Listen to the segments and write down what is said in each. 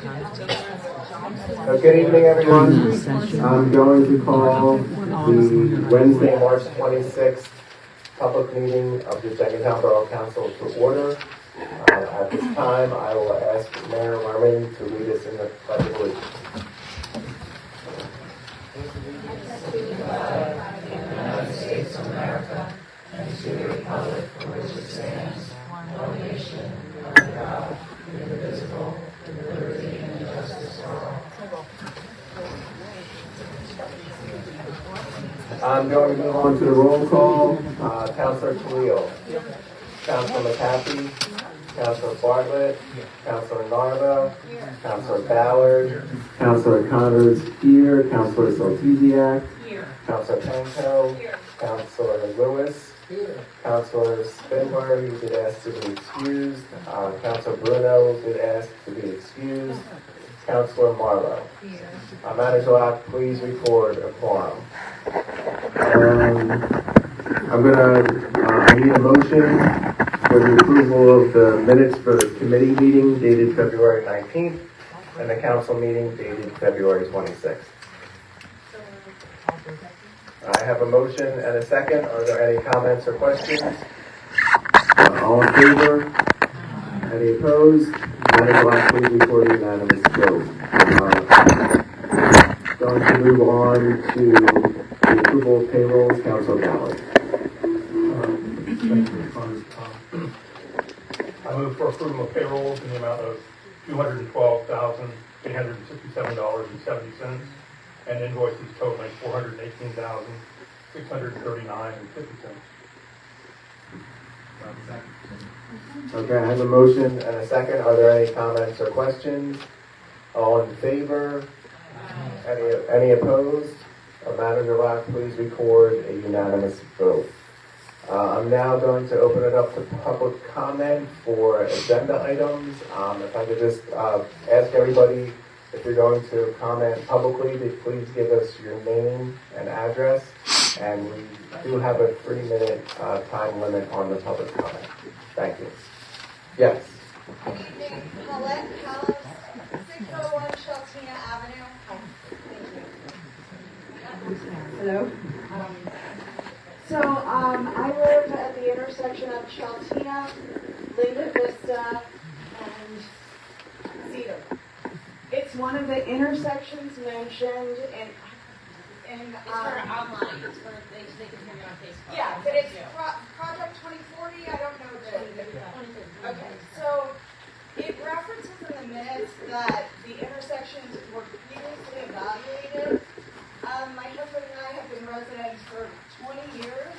Good evening, everyone. I'm going to call the Wednesday, March 26th public meeting of the Jenkintown Borough Council to order. At this time, I will ask Mayor Lerman to lead us in the Pledge of Allegiance. United States of America, and to the republic for which it stands, one nation, under God, indivisible, with liberty and justice for all. I'm going to move on to the roll call. Councilor Khalil, Councilor McCaffrey, Councilor Bartlett, Councilor Narva, Councilor Ballard, Councilor Connors here, Councilor Soltysiak, Councilor Panko, Councilor Lewis, Councilor Spindler, who did ask to be excused, Councilor Bruno did ask to be excused, Councilor Marlowe. Manager Locke, please record a quorum. I need a motion for the approval of the minutes for the committee meeting dated February 19th and the council meeting dated February 26th. I have a motion and a second. Are there any comments or questions? All in favor? Any opposed? Manager Locke, please record a unanimous vote. Going to move on to the approval of payrolls, Councilor Ballard. I move for approval of payrolls in the amount of $212,867.70 and invoices totaling $418,639.50. Okay, I have a motion and a second. Are there any comments or questions? All in favor? Any opposed? Manager Locke, please record a unanimous vote. I'm now going to open it up to public comment for agenda items. If I could just ask everybody, if you're going to comment publicly, to please give us your name and address. And we do have a 3-minute time limit on the public comment. Thank you. Yes. Good evening, Khal, 601 Sheltina Avenue. Hi. Thank you. Hello. I live at the intersection of Sheltina, Linda Vista, and Cedar. It's one of the intersections mentioned in it's for online. It's for they can hear you on Facebook. yeah, but it's Project 2040. I don't know the. Okay, so it references in the minutes that the intersections were previously evaluated. My husband and I have been residents for 20 years.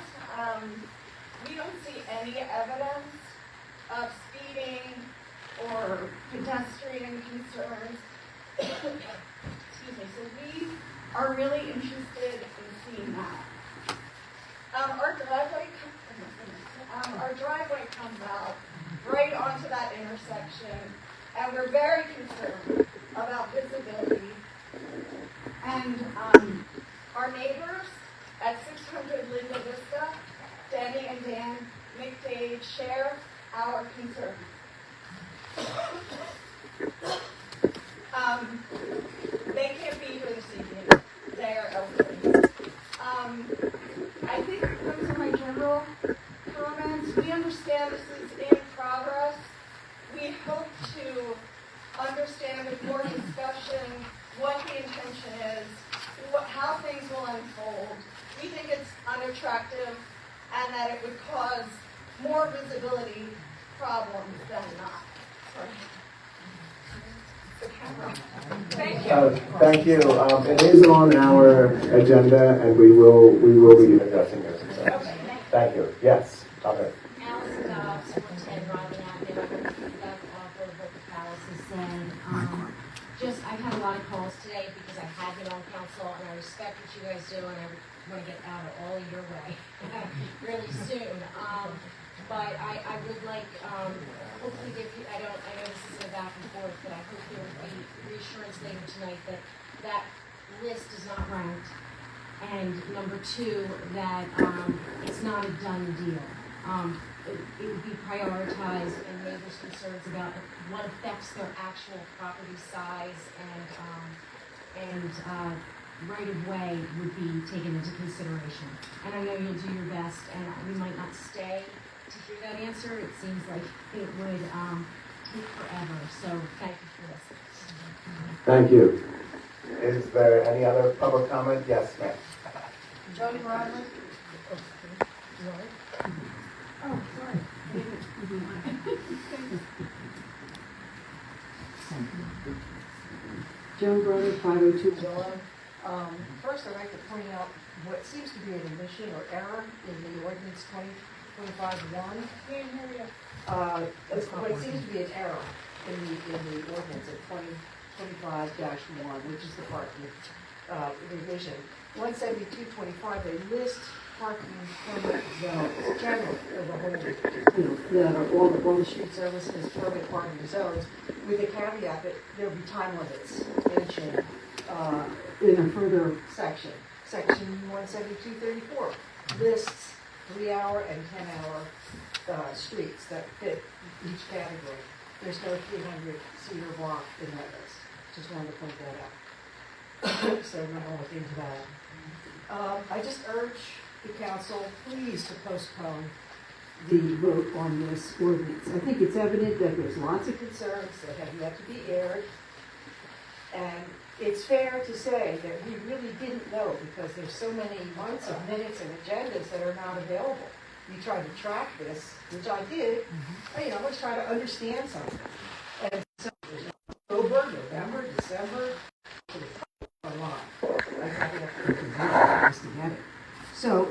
We don't see any evidence of speeding or pedestrian concerns. Excuse me. So we are really interested in seeing that. Our driveway comes out right onto that intersection, and we're very concerned about visibility. And our neighbors at 600 Linda Vista, Denny and Dan McDade, share our concern. They can't be here this evening. They are elderly. I think those are my general comments. We understand this is in progress. We hope to understand with more discussion what the intention is, how things will unfold. We think it's unattractive and that it would cause more visibility problems than not. Sorry. Thank you. Thank you. It is on our agenda, and we will be addressing this. So. Okay. Thank you. Yes. Okay. Alice Dobbs, 110 Robin Avenue, back off of what the palace is saying. I've had a lot of calls today because I have been on council, and I respect what you guys do, and I want to get out of all your way really soon. But I would like, hopefully give you, I know this isn't a back and forth, but I hope there would be reassurance later tonight that that list is not ranked. And number two, that it's not a done deal. it would be prioritized and neighbors' concerns about what affects their actual property size and right of way would be taken into consideration. And I know you'll do your best, and we might not stay to hear that answer. It seems like it would take forever. So thank you for listening. Thank you. Is there any other public comment? Yes, ma'am. Jody Bradley? Oh, sorry. Joan Brother, 502. John, first I'd like to point out what seems to be an omission or error in the ordinance 2025-1. What seems to be an error in the ordinance of 2025-1, which is the parking revision. 17225, they list parking permit zones, generally, for the whole, That are all the street service is permit parking zones, with the caveat that there'll be time limits mentioned in a further section. Section 17234 lists 3-hour and 10-hour streets that fit each category. There's no 300 cedar block in that list. Just wanted to point that out. So I'm not going to look into that. I just urge the council, please, to postpone the vote on this ordinance. I think it's evident that there's lots of concerns that have yet to be aired. And it's fair to say that we really didn't know because there's so many months of minutes and agendas that are not available. You tried to track this, which I did. You know, let's try to understand something. And so there's October, November, December, a lot. I have to get it. So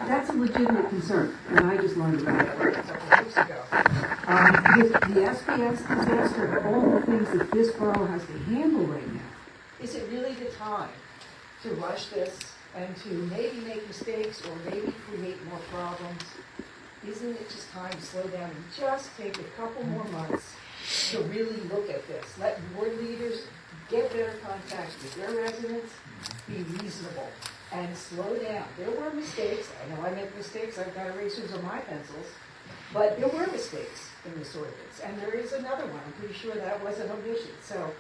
that's a legitimate concern, and I just learned about it. a couple weeks ago. With the SBS disaster, all the things that this borough has to handle right now. Is it really the time to rush this and to maybe make mistakes or maybe create more problems? Isn't it just time to slow down and just take a couple more months to really look at this? Let board leaders get better contact with their residents, be reasonable, and slow down. There were mistakes. I know I make mistakes. I've got erasers on my pencils. But there were mistakes in this ordinance. And there is another one. I'm pretty sure that was an omission. So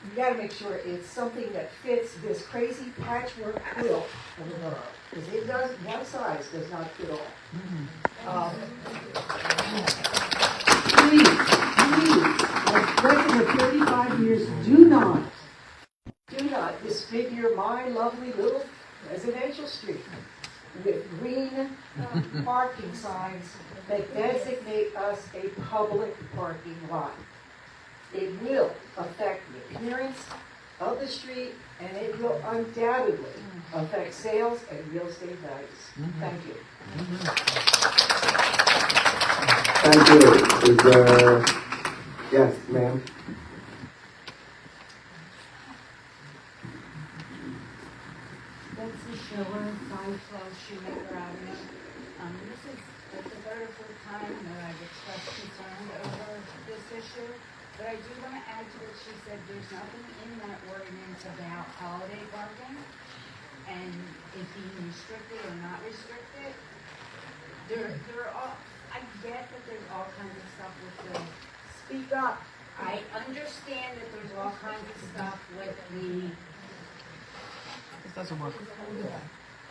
you got to make sure it's something that fits this crazy patchwork quilt of the borough. Because it does, one size does not fit all. Please, as president of 35 years, do not disfigure my lovely little residential street with green parking signs that designate us a public parking lot. It will affect the appearance of the street, and it will undoubtedly affect sales and real estate values. Thank you. Thank you. Is there, yes, ma'am? Betsy Schiller, 512 Shoemaker Avenue. This is the third or fourth time that I've expressed concern over this issue. But I do want to add to what she said. There's nothing in that ordinance about holiday parking and it being restricted or not restricted. I get that there's all kinds of stuff with the speak up. I understand that there's all kinds of stuff with the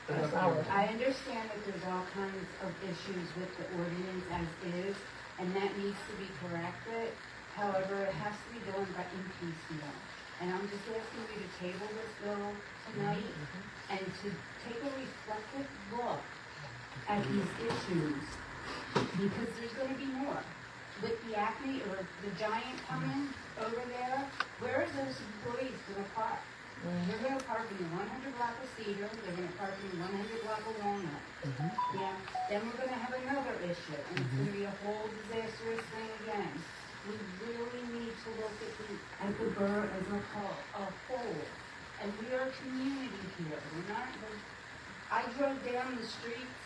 I understand that there's all kinds of issues with the ordinance as is, and that needs to be corrected. However, it has to be done in piecemeal. And I'm just asking you to table this bill tonight and to take a reflective look at these issues, because there's going to be more. With the Acme or the Giant coming over there, where are those employees going to park? They're going to park in the 100 block of Cedar. They're going to park in the 100 block of Walnut. Yeah. Then we're going to have another issue, and it's going to be a whole disastrous thing again. We really need to look at the borough as a whole. And we are a community here. We're not. I drove down the streets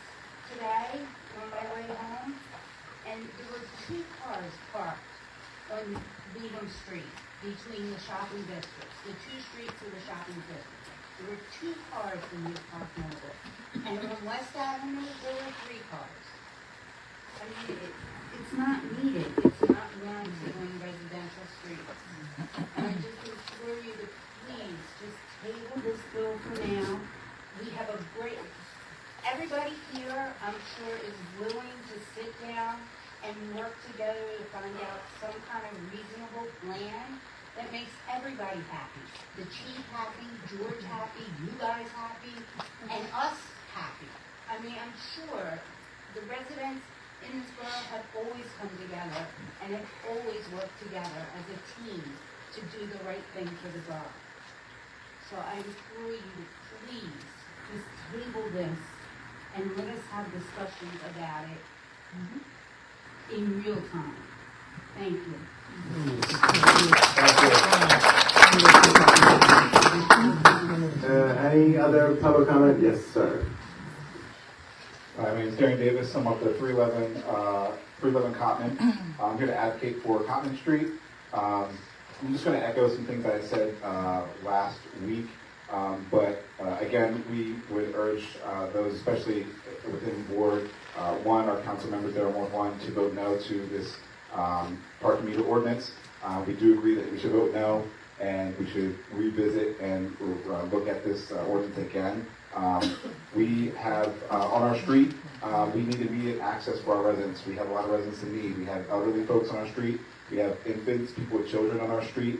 today on my way home, and there were 2 cars parked on Beacom Street between the shopping districts, the 2 streets of the shopping district. There were 2 cars in New Park Mobile. And on West Avenue, there were 3 cars. mean, it's not needed, it's not warranted on residential streets. And I just implore you to please just table this bill for now. We have a great, everybody here, I'm sure, is willing to sit down and work together to find out some kind of reasonable plan that makes everybody happy. The chief happy, George happy, you guys happy, and us happy. I mean, I'm sure the residents in this borough have always come together and have always worked together as a team to do the right thing for the borough. So I implore you to please just table this and let us have discussions about it in real time. Thank you. Any other public comment? Yes, sir. My name is Darren Davis. I'm up at 311 Cotman. I'm here to advocate for Cotman Street. I'm just going to echo some things I said last week. But again, we would urge those, especially within Ward 1, our council members there in Ward 1, to vote no to this parking meter ordinance. We do agree that we should vote no, and we should revisit and look at this ordinance again. We have, on our street, we need immediate access for our residents. We have a lot of residents in need. We have elderly folks on our street. We have infants, people with children on our street.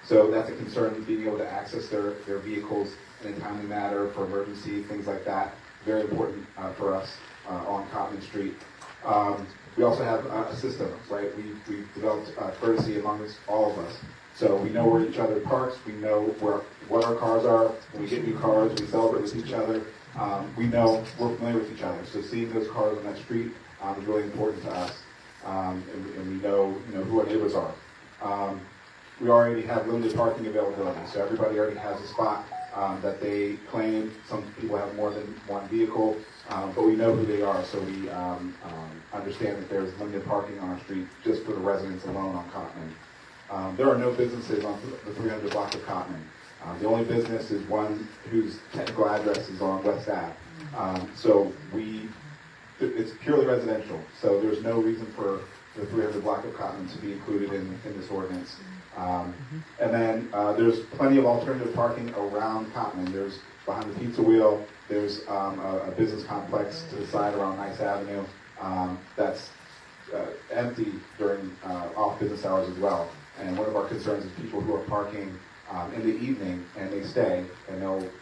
So that's a concern, being able to access their vehicles in a timely manner for emergencies, things like that. Very important for us on Cotman Street. We also have a system, right? We've developed courtesy amongst all of us. So we know where each other parks, we know what our cars are. When we get new cars, we celebrate with each other. We know we're familiar with each other. So seeing those cars on that street is really important to us. And we know who our neighbors are. We already have limited parking availability, so everybody already has a spot that they claim. Some people have more than one vehicle, but we know who they are, so we understand that there's limited parking on our street just for the residents alone on Cotman. There are no businesses on the 300 block of Cotman. The only business is one whose technical address is on West Ave. So it's purely residential, so there's no reason for the 300 block of Cotman to be included in this ordinance. And then there's plenty of alternative parking around Cotman. There's behind the Pizza Wheel, there's a business complex to the side around Nice Avenue that's empty during off-business hours as well. And one of our concerns is people who are parking in the evening and they stay and they won't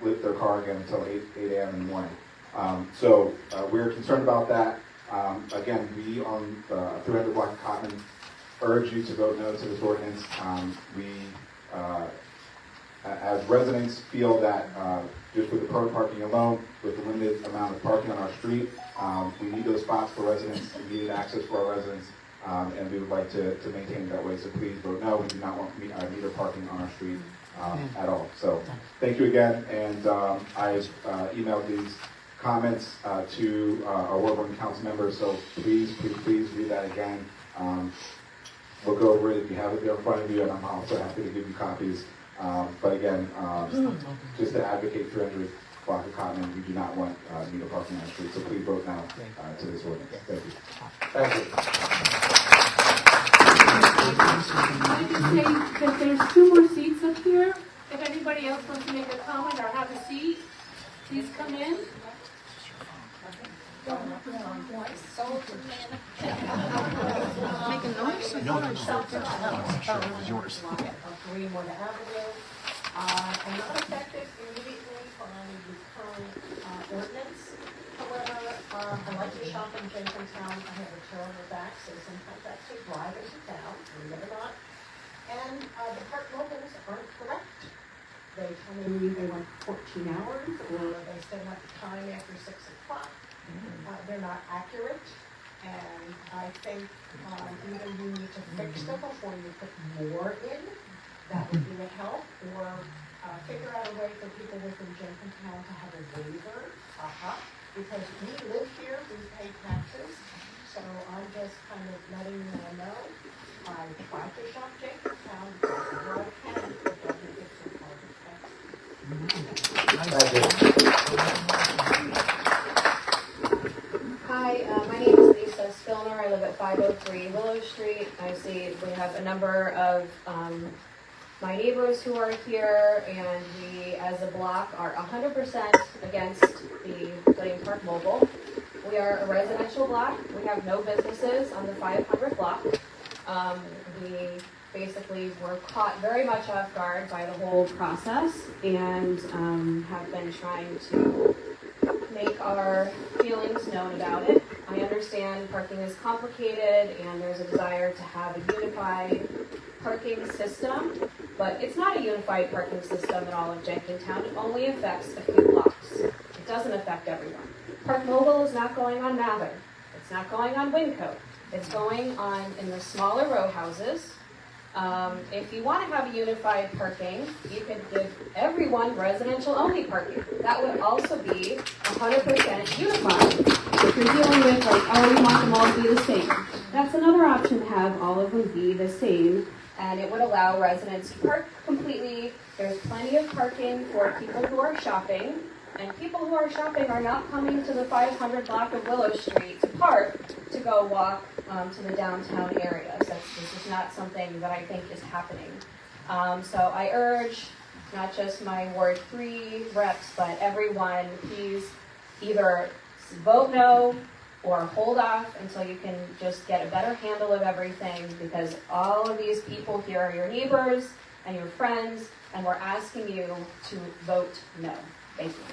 lift their car again until 8 a.m. in the morning. So we're concerned about that. Again, we on the 300 block of Cotman urge you to vote no to this ordinance. As residents feel that just with the permit parking alone, with the limited amount of parking on our street, we need those spots for residents, we need access for our residents, and we would like to maintain it that way. So please vote no. We do not want meter parking on our street at all. So thank you again, and I've emailed these comments to our Ward 1 council members, so please read that again. Look over it if you have it there in front of you, and I'm also happy to give you copies. But again, just to advocate 300 block of Cotman, we do not want meter parking on the street, so please vote no to this ordinance. Thank you. Thank you. I can say that there's 2 more seats up here. If anybody else wants to make a comment or have a seat, please come in. Making noise? No, it was yours. Greenwood Avenue. I'm not affected immediately by the current ordinance. However, I like to shop in Jenkintown. I have a terrible back, so sometimes I have to drive into town, believe it or not. And the park mobiles aren't correct. They tell me they went 14 hours, or they set up time after 6 o'clock. They're not accurate, and I think either you need to fix them before you put more in. That would be a help, or figure out a way for people within Jenkintown to have a waiver, because we live here, we pay taxes, so I'm just kind of letting you all know. I try to shop Jenkintown where I can, but doesn't get so hard to fix. Thank you. Hi, a number of my neighbors who are here, and we, as a block, are 100% against the putting Park Mobile. We are a residential block. We have no businesses on the 500 block. We basically were caught very much off guard by the whole process, and have been trying to make our feelings known about it. I understand parking is complicated, and there's a desire to have a unified parking system, but it's not a unified parking system in all of Jenkintown. It only affects a few blocks. It doesn't affect everyone. Park Mobile is not going on Mather. It's not going on Winco. It's going on in the smaller row houses. If you want to have a unified parking, you could give everyone residential only parking. That would also be 100% unified. If you're dealing with like, oh, you want them all to be the same. That's another option, to have all of them be the same, and it would allow residents to park completely. There's plenty of parking for people who are shopping, and people who are shopping are not coming to the 500 block of Willow Street to park to go walk to the downtown areas. This is not something that I think is happening. So I urge not just my Ward 3 reps, but everyone, please either vote no or hold off until you can just get a better handle of everything, because all of these people here are your neighbors and your friends, and we're asking you to vote no. Thank you.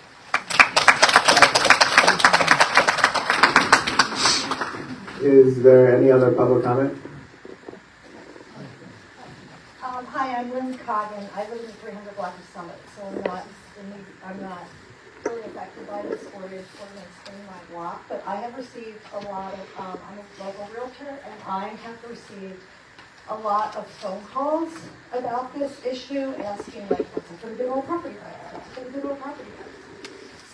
Is there any other public comment? Hi, I'm Lynn Coggin. I live in the 300 block of Summit, so I'm not really affected by this ordinance in my block, but I have received a lot of, I'm a local realtor, and I have received a lot of phone calls about this issue, asking like, what's up for the big old property rights? What's for the big old property rights?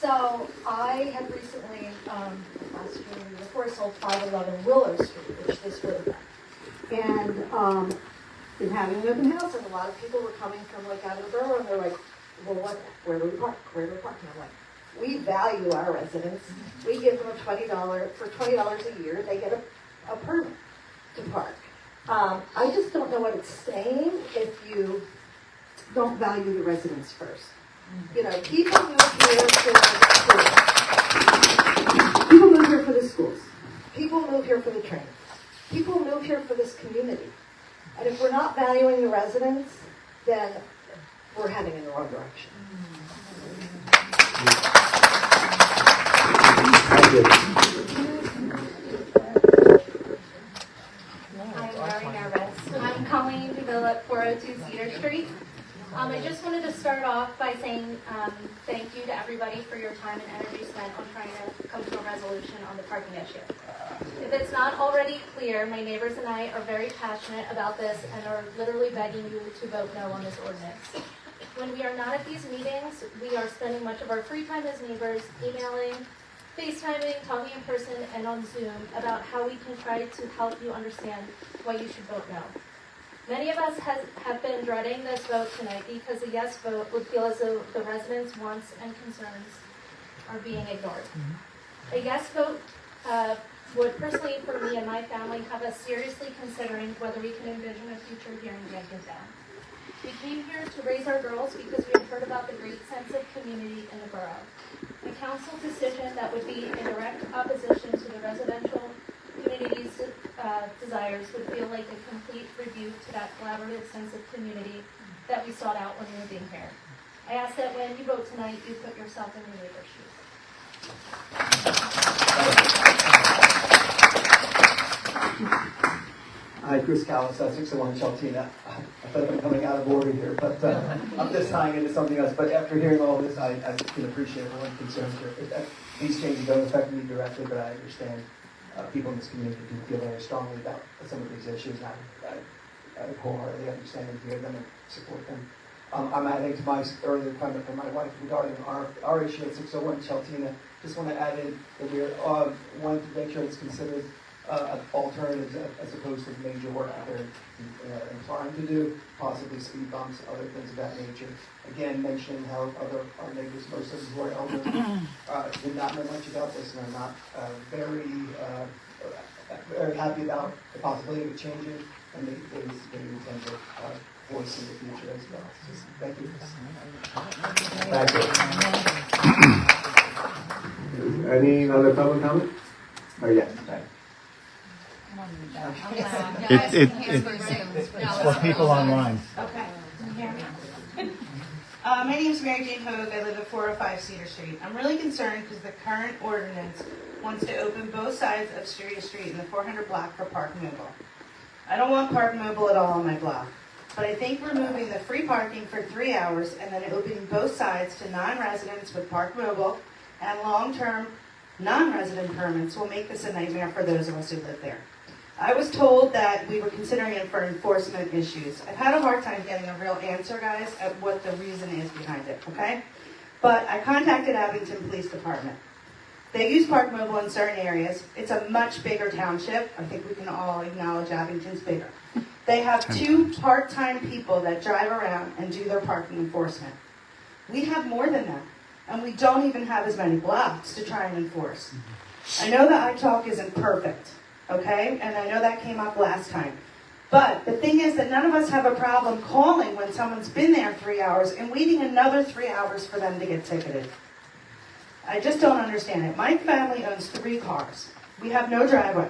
So I have recently, last year, before I sold 511 Willow Street, which this would have been, and been having an open house, and a lot of people were coming from like out of the borough, and they're like, well, where do we park? Where do we park? And I'm like, we value our residents. We give them for $20 a year, they get a permit to park. I just don't know what it's saying if you don't value the residents first. You know, people move here for the schools. People move here for the schools. People move here for the training. People move here for this community. And if we're not valuing the residents, then we're heading in the wrong direction. Thank you. I'm very nervous. I'm Colleen DeVille at 402 Cedar Street. I just wanted to start off by saying thank you to everybody for your time and energy spent on trying to come to a resolution on the parking issue. If it's not already clear, my neighbors and I are very passionate about this and are literally begging you to vote no on this ordinance. When we are not at these meetings, we are spending much of our free time as neighbors, emailing, FaceTiming, talking in person, and on Zoom about how we can try to help you understand why you should vote no. Many of us have been dreading this vote tonight because a yes vote would feel as though the residents' wants and concerns are being ignored. A yes vote would personally, for me and my family, have us seriously considering whether we can envision a future here in Jenkintown. We came here to raise our girls because we have heard about the great sense of community in the borough. A council decision that would be in direct opposition to the residential community's desires would feel like a complete rebuke to that collaborative sense of community that we sought out when moving here. I ask that when you vote tonight, you put yourself in your neighbor's shoes. Hi, Chris Khal, 601 Cheltina. I thought I'm coming out of order here, but I'm just tying into something else. But after hearing all this, I can appreciate everyone's concerns here. These changes don't affect me directly, but I understand people in this community do feel very strongly about some of these issues. And I wholeheartedly understand and hear them and support them. I'm adding to my earlier comment from my wife regarding our issue at 601 Cheltina. Just want to add in that we want to make sure it's considered alternatives as opposed to the major work that they're inclined to do, possibly speed bumps, other things of that nature. Again, mentioning how our neighbors, most of them who are elderly, did not know much about this and are not very happy about the possibility of changing and maybe intend to voice in the future as well. Just thank you. Thank you. Any other public comment? Oh, yes. Right. It's for people online. Okay. Can you hear me? My name is Mary Jane Hogue. I live at 405 Cedar Street. I'm really concerned because the current ordinance wants to open both sides of street to street in the 400 block for park mobile. I don't want park mobile at all on my block, but I think removing the free parking for 3 hours and then opening both sides to non-residents with park mobile and long-term non-resident permits will make this a nightmare for those of us who live there. I was told that we were considering it for enforcement issues. I've had a hard time getting a real answer, guys, at what the reason is behind it, okay? But I contacted Abington Police Department. They use Park Mobile in certain areas. It's a much bigger township. I think we can all acknowledge Abington's bigger. They have 2 part-time people that drive around and do their parking enforcement. We have more than that, and we don't even have as many blocks to try and enforce. I know that iTalk isn't perfect. Okay, and I know that came up last time. But the thing is that none of us have a problem calling when someone's been there 3 hours and waiting another 3 hours for them to get ticketed. I just don't understand it. My family owns 3 cars. We have no driveway.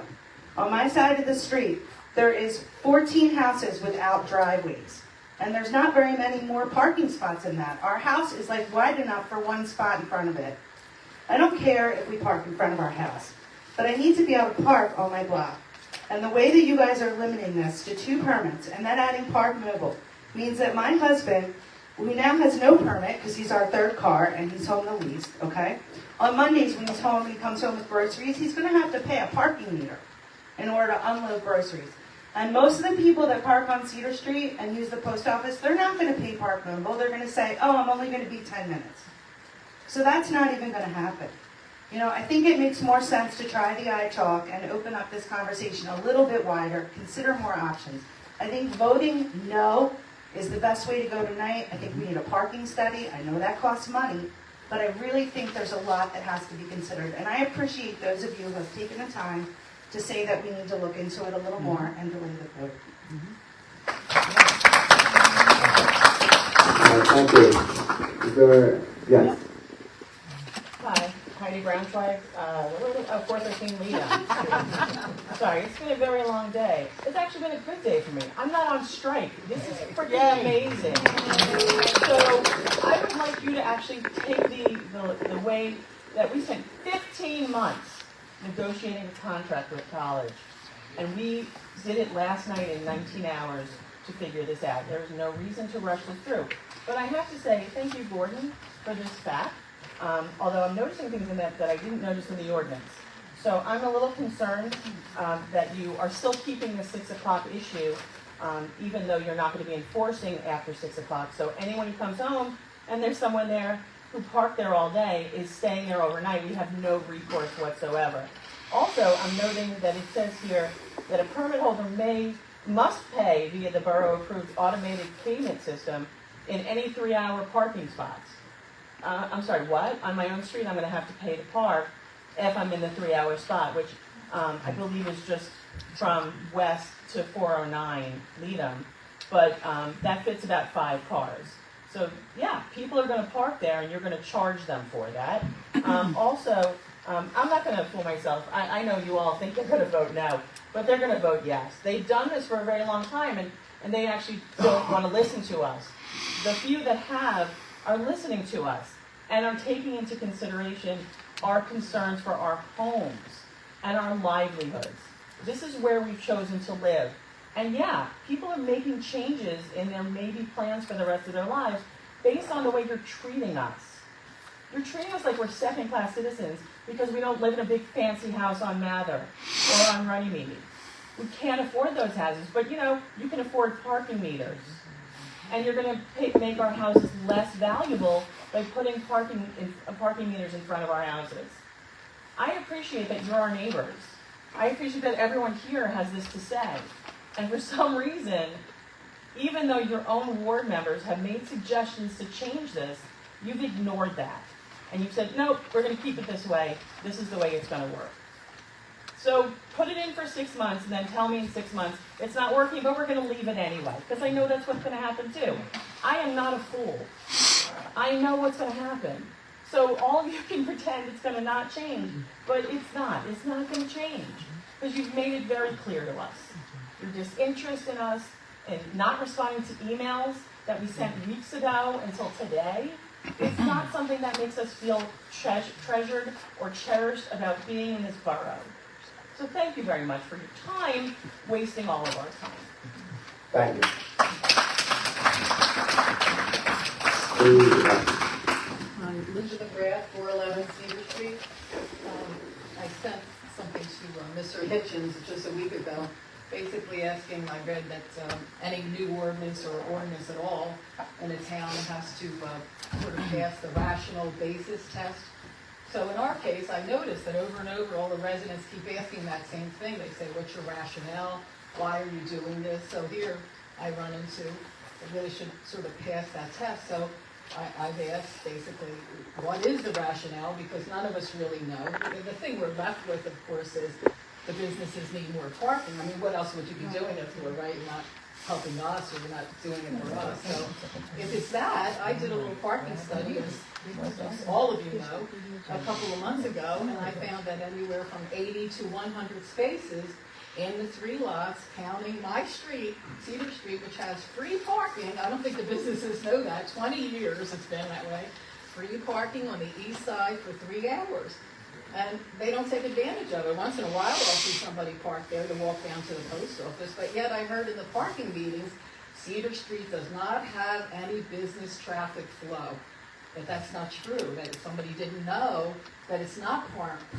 On my side of the street, there is 14 houses without driveways. And there's not very many more parking spots than that. Our house is like wide enough for 1 spot in front of it. I don't care if we park in front of our house. But I need to be able to park on my block. And the way that you guys are limiting this to 2 permits and then adding park mobile means that my husband, who now has no permit because he's our 3rd car and he's home the least, okay? On Mondays when he's home, he comes home with groceries, he's going to have to pay a parking meter in order to unload groceries. And most of the people that park on Cedar Street and use the post office, they're not going to pay park mobile. They're going to say, oh, I'm only going to be 10 minutes. So that's not even going to happen. You know, I think it makes more sense to try the iTalk and open up this conversation a little bit wider, consider more options. I think voting no is the best way to go tonight. I think we need a parking study. I know that costs money, but I really think there's a lot that has to be considered. And I appreciate those of you who have taken the time to say that we need to look into it a little more and delay the vote. Thank you. Is there, yes. Hi, Heidi Braunschweig, 413 Leda. Sorry, it's been a very long day. It's actually been a good day for me. I'm not on strike. This is freaking amazing. So I would like you to actually take the way that we spent 15 months negotiating a contract with college. And we did it last night in 19 hours to figure this out. There's no reason to rush this through. But I have to say, thank you, Gordon, for this fact. Although I'm noticing things in that I didn't notice in the ordinance. So I'm a little concerned that you are still keeping the 6 o'clock issue, even though you're not going to be enforcing after 6 o'clock. So anyone who comes home and there's someone there who parked there all day is staying there overnight. We have no recourse whatsoever. Also, I'm noting that it says here that a permit holder must pay via the borough-approved automated payment system in any 3-hour parking spots. I'm sorry, what? On my own street, I'm going to have to pay to park if I'm in the 3-hour spot, which I believe is just from west to 409 Leadham. But that fits about 5 cars. So, yeah, people are going to park there, and you're going to charge them for that. Also, I'm not going to fool myself. I know you all think they're going to vote no, but they're going to vote yes. They've done this for a very long time, and they actually don't want to listen to us. The few that have are listening to us and are taking into consideration our concerns for our homes and our livelihoods. This is where we've chosen to live. And yeah, people are making changes in their maybe plans for the rest of their lives based on the way you're treating us. You're treating us like we're second-class citizens because we don't live in a big fancy house on Mather or on Runnymede. We can't afford those houses, but you know, you can afford parking meters. And you're going to make our houses less valuable by putting parking meters in front of our houses. I appreciate that you're our neighbors. I appreciate that everyone here has this to say. And for some reason, even though your own ward members have made suggestions to change this, you've ignored that. And you've said, nope, we're going to keep it this way. This is the way it's going to work. So put it in for 6 months and then tell me in 6 months, it's not working, but we're gonna leave it anyway, because I know that's what's gonna happen too. I am not a fool. I know what's gonna happen. So all of you can pretend it's gonna not change, but it's not gonna change, because you've made it very clear to us. Your disinterest in us and not responding to emails that we sent weeks ago until today, it's not something that makes us feel treasured or cherished about being in this borough. So thank you very much for your time, wasting all of our time. Thank you. Elizabeth Graff, 411 Cedar Street. I sent something to Mr. Hitchens just a week ago, basically asking, I read that any new ordinance or ordinance at all in a town has to sort of pass the rational basis test. So in our case, I noticed that over and over, all the residents keep asking that same thing. They say, what's your rationale? Why are you doing this? So here I run into, it really should sort of pass that test. So I've asked basically, what is the rationale? Because none of us really know. The thing we're left with, of course, is the businesses need more parking. I mean, what else would you be doing it for, right? You're not helping us, or you're not doing it for us. So if it's that, I did a little parking study, as all of you know, a couple of months ago, and I found that anywhere from 80 to 100 spaces in the 3 lots, counting my street, Cedar Street, which has free parking. I don't think the businesses know that. 20 years it's been that way. Free parking on the east side for 3 hours. And they don't take advantage of it. Once in a while, I'll see somebody park there to walk down to the post office. But yet I heard in the parking meetings, Cedar Street does not have any business traffic flow. But that's not true. That somebody didn't know that it's not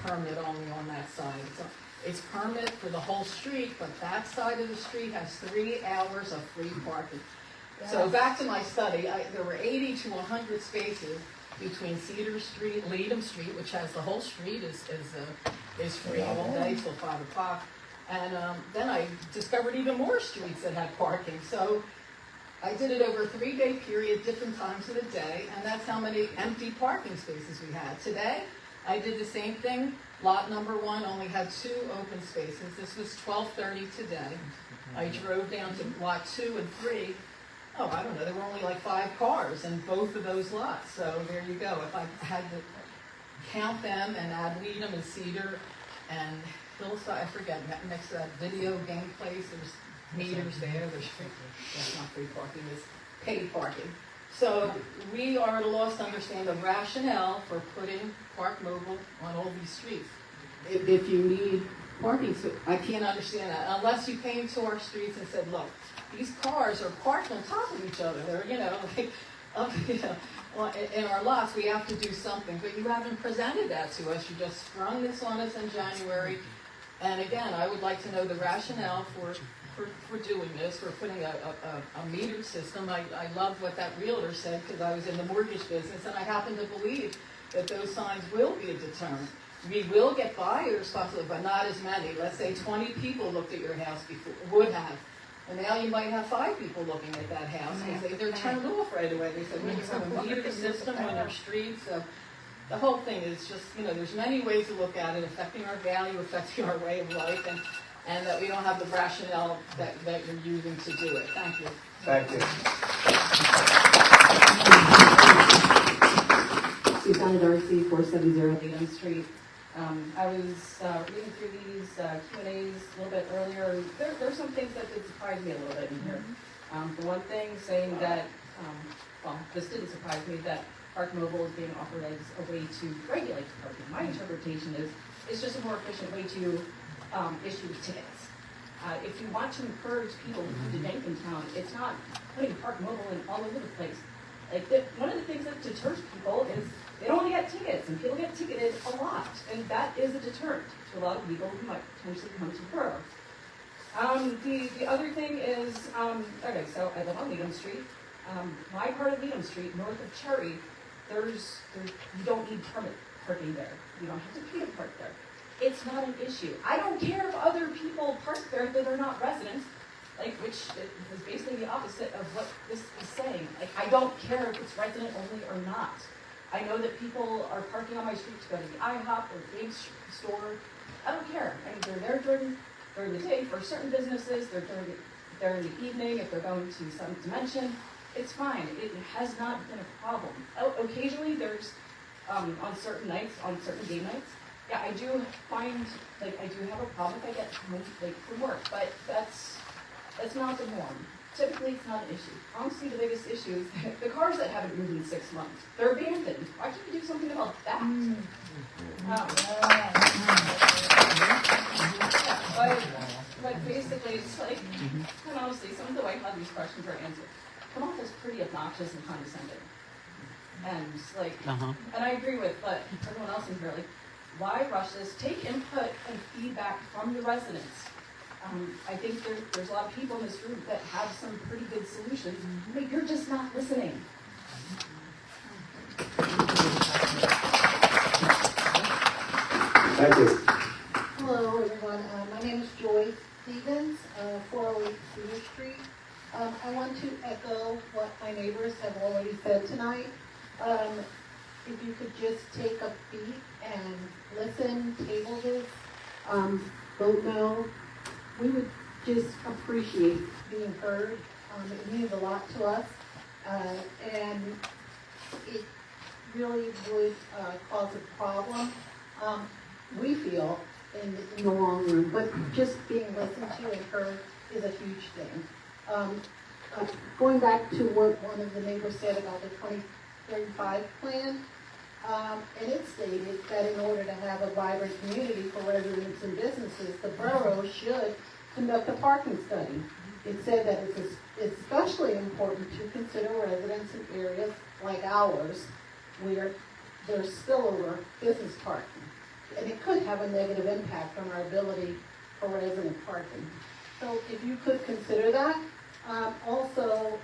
permit only on that side. It's permit for the whole street, but that side of the street has 3 hours of free parking. Yes. So back to my study, there were 80 to 100 spaces between Cedar Street, Leadham Street, which has the whole street is free all day till 5 o'clock. And then I discovered even more streets that had parking. So I did it over a 3-day period, different times of the day, and that's how many empty parking spaces we had. Today, I did the same thing. Lot number 1 only had 2 open spaces. This was 12:30 today. I drove down to lot 2 and 3. Oh, I don't know, there were only like 5 cars in both of those lots. So there you go. If I had to count them and add Leadham and Cedar and Hillside, I forget, next to that video game place, there's meters there. There's free, that's not free parking, it's paid parking. So we are at a loss to understand the rationale for putting Park Mobile on all these streets. If you need parking, so I can't understand that unless you came to our streets and said, look, these cars are parked on top of each other. They're, in our lots, we have to do something. But you haven't presented that to us. You just sprung this on us in January. And again, I would like to know the rationale for doing this, for putting a metered system. I love what that realtor said, because I was in the mortgage business, and I happen to believe that those signs will be a deterrent. We will get buyers, possibly, but not as many. Let's say 20 people looked at your house before, would have. And now you might have 5 people looking at that house, because they're turned off right away. They said, we just have a metered system on our street. So the whole thing is just, there's many ways to look at it, affecting our value, affecting our way of life, and that we don't have the rationale that you're using to do it. Thank you. Thank you. Susanna Darcy, 470 Leadham Street. I was reading through these Q&As a little bit earlier, and there's some things that did surprise me a little bit in here. For one thing, saying that, this didn't surprise me, that Park Mobile is being offered as a way to regulate parking. My interpretation is it's just a more efficient way to issue tickets. If you want to encourage people to come to Jenkintown, it's not putting Park Mobile in all over the place. One of the things that deters people is they don't want to get tickets, and people get ticketed a lot, and that is a deterrent to a lot of people who might potentially come to the borough. The other thing is, okay, so I live on Leadham Street. My part of Leadham Street, north of Cherry, you don't need permit parking there. You don't have to pay to park there. It's not an issue. I don't care if other people park there that are not residents, which is basically the opposite of what this is saying. I don't care if it's resident only or not. I know that people are parking on my street to go to the IHOP or the game store. I don't care. And they're there during the day for certain businesses, they're during the evening, if they're going to some dimension, it's fine. It has not been a problem. Occasionally there's, on certain nights, on certain game nights, yeah, I do find, like, I do have a problem if I get home late from work, but that's not the norm. Typically, it's not an issue. Honestly, the biggest issue is the cars that haven't moved in 6 months. They're abandoned. Why can't we do something about that? But basically, it's like, and honestly, some of the way how these questions are answered come off as pretty obnoxious and condescending. And like, and I agree with everyone else in here, like, why rush this? Take input and feedback from the residents. I think there's a lot of people in this room that have some pretty good solutions, but you're just not listening. Thank you. Hello, everyone. My name is Joyce Stevens, 408 Cedar Street. I want to echo what my neighbors have already said tonight. If you could just take a beat and listen, table this, vote no, we would just appreciate being heard. It means a lot to us, and it really would cause a problem, we feel, in the long run, but just being listened to and heard is a huge thing. Going back to what one of the neighbors said about the 2035 plan, and it stated that in order to have a vibrant community for residents and businesses, the borough should conduct a parking study. It said that it's especially important to consider residents in areas like ours where there's spillover business parking. And it could have a negative impact on our ability for resident parking. So if you could consider that. Also,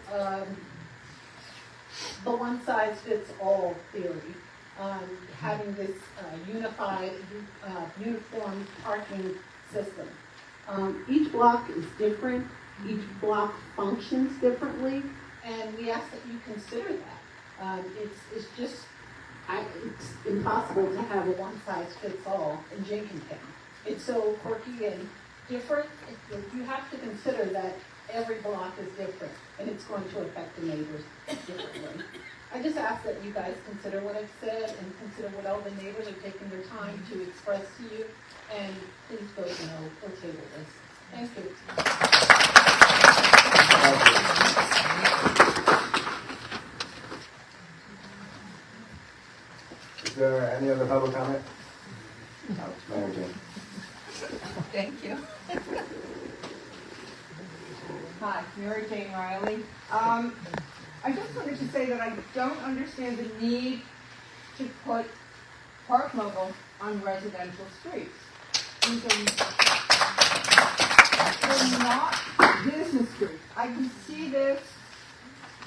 the one-size-fits-all theory, having this unified, uniform parking system. Each block is different, each block functions differently, and we ask that you consider that. It's impossible to have a one-size-fits-all in Jenkintown. It's so quirky and different. You have to consider that every block is different, and it's going to affect the neighbors differently. I just ask that you guys consider what I've said and consider what all the neighbors are taking their time to express to you, and please vote no or table this. Thank you. Is there any other public comment? Mary Jane. Thank you. Hi, Mary Jane Riley. I just wanted to say that I don't understand the need to put Park Mobile on residential streets. They're not business streets. I can see this,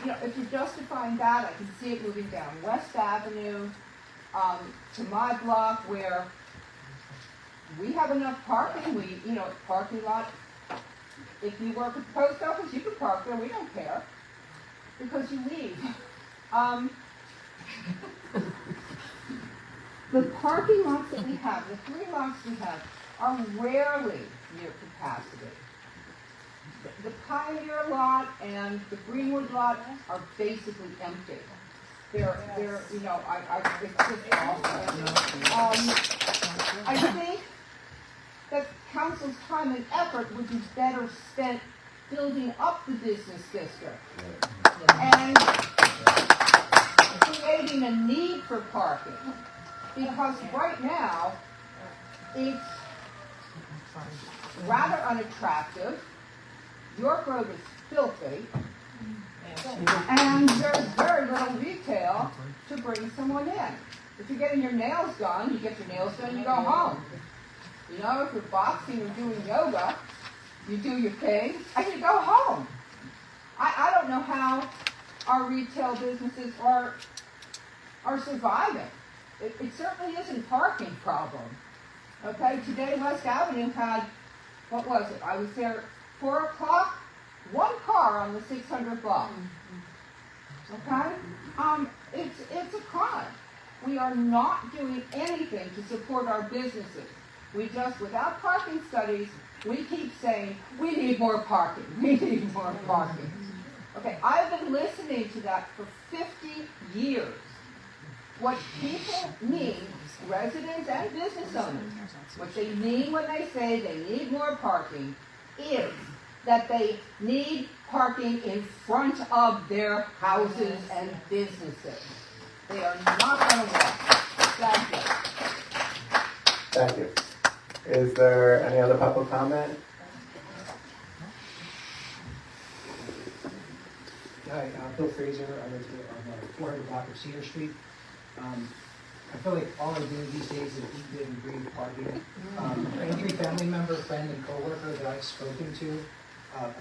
if you're justifying that, I can see it moving down West Avenue to my block where we have enough parking. Parking lot. If you work at the post office, you can park there. We don't care because you leave. The parking lots that we have, the 3 lots we have, are rarely near capacity. The Pioneer lot and the Greenwood lot are basically empty. It's just awful. I think that council's time and effort would be better spent building up the business district and creating a need for parking. Because right now, it's rather unattractive. York Road is filthy. And there's very little retail to bring someone in. If you're getting your nails done, you get your nails done, you go home. If you're boxing or doing yoga, you do your thing, and you go home. I don't know how our retail businesses are surviving. It certainly isn't parking problem. Okay, today West Avenue had, what was it? I was there 4 o'clock, 1 car on the 600 block. Okay? It's a crime. We are not doing anything to support our businesses. We just, without parking studies, we keep saying, we need more parking, we need more parking. Okay, I've been listening to that for 50 years. What people mean, residents and business owners, what they mean when they say they need more parking is that they need parking in front of their houses and businesses. They are not going to walk. Thank you. Thank you. Is there any other public comment? Hi, Bill Fraser. I live on the 400 block of Cedar Street. I feel like all I do these days is eat, live, and breathe parking. Every family member, friend, and coworker that I've spoken to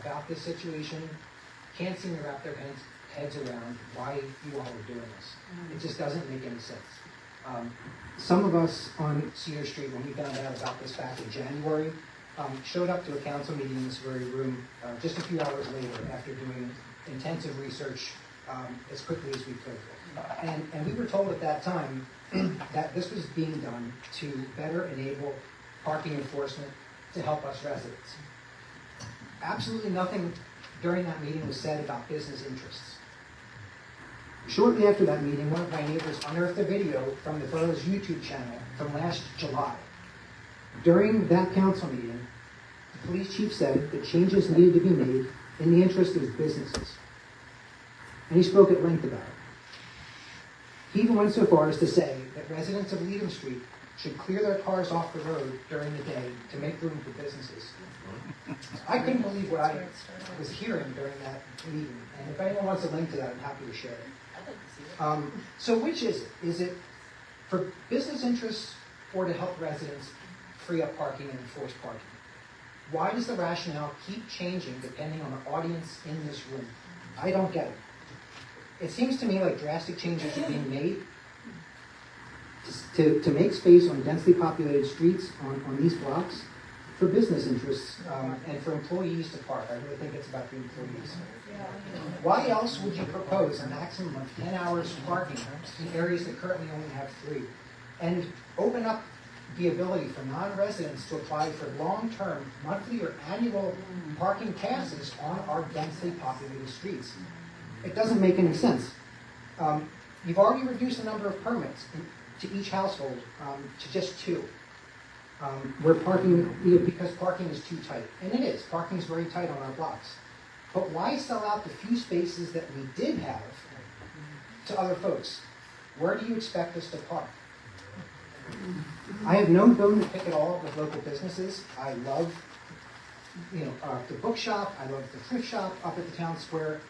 about this situation can't seem to wrap their heads around why you all are doing this. It just doesn't make any sense. Some of us on Cedar Street, when we found out about this back in January, showed up to a council meeting in this very room just a few hours later after doing intensive research as quickly as we could. And we were told at that time that this was being done to better enable parking enforcement to help us residents. Absolutely nothing during that meeting was said about business interests. Shortly after that meeting, one of my neighbors unearthed a video from the borough's YouTube channel from last July. During that council meeting, the police chief said that changes needed to be made in the interest of businesses. And he spoke at length about it. He even went so far as to say that residents of Leadham Street should clear their cars off the road during the day to make room for businesses. I couldn't believe what I was hearing during that meeting, and if anyone wants a link to that, I'm happy to share it. So which is it? Is it for business interests or to help residents free up parking and enforce parking? Why does the rationale keep changing depending on the audience in this room? I don't get it. It seems to me like drastic changes are being made to make space on densely populated streets on these blocks for business interests and for employees to park. I really think it's about the employees. Why else would you propose a maximum of 10 hours parking in areas that currently only have 3? And open up the ability for non-residents to apply for long-term, monthly, or annual parking passes on our densely populated streets? It doesn't make any sense. You've already reduced the number of permits to each household to just 2. Where parking, because parking is too tight. And it is. Parking is very tight on our blocks. But why sell out the few spaces that we did have to other folks? Where do you expect us to park? I have no bone to pick at all with local businesses. I love, the bookshop. I love the thrift shop up at the town square.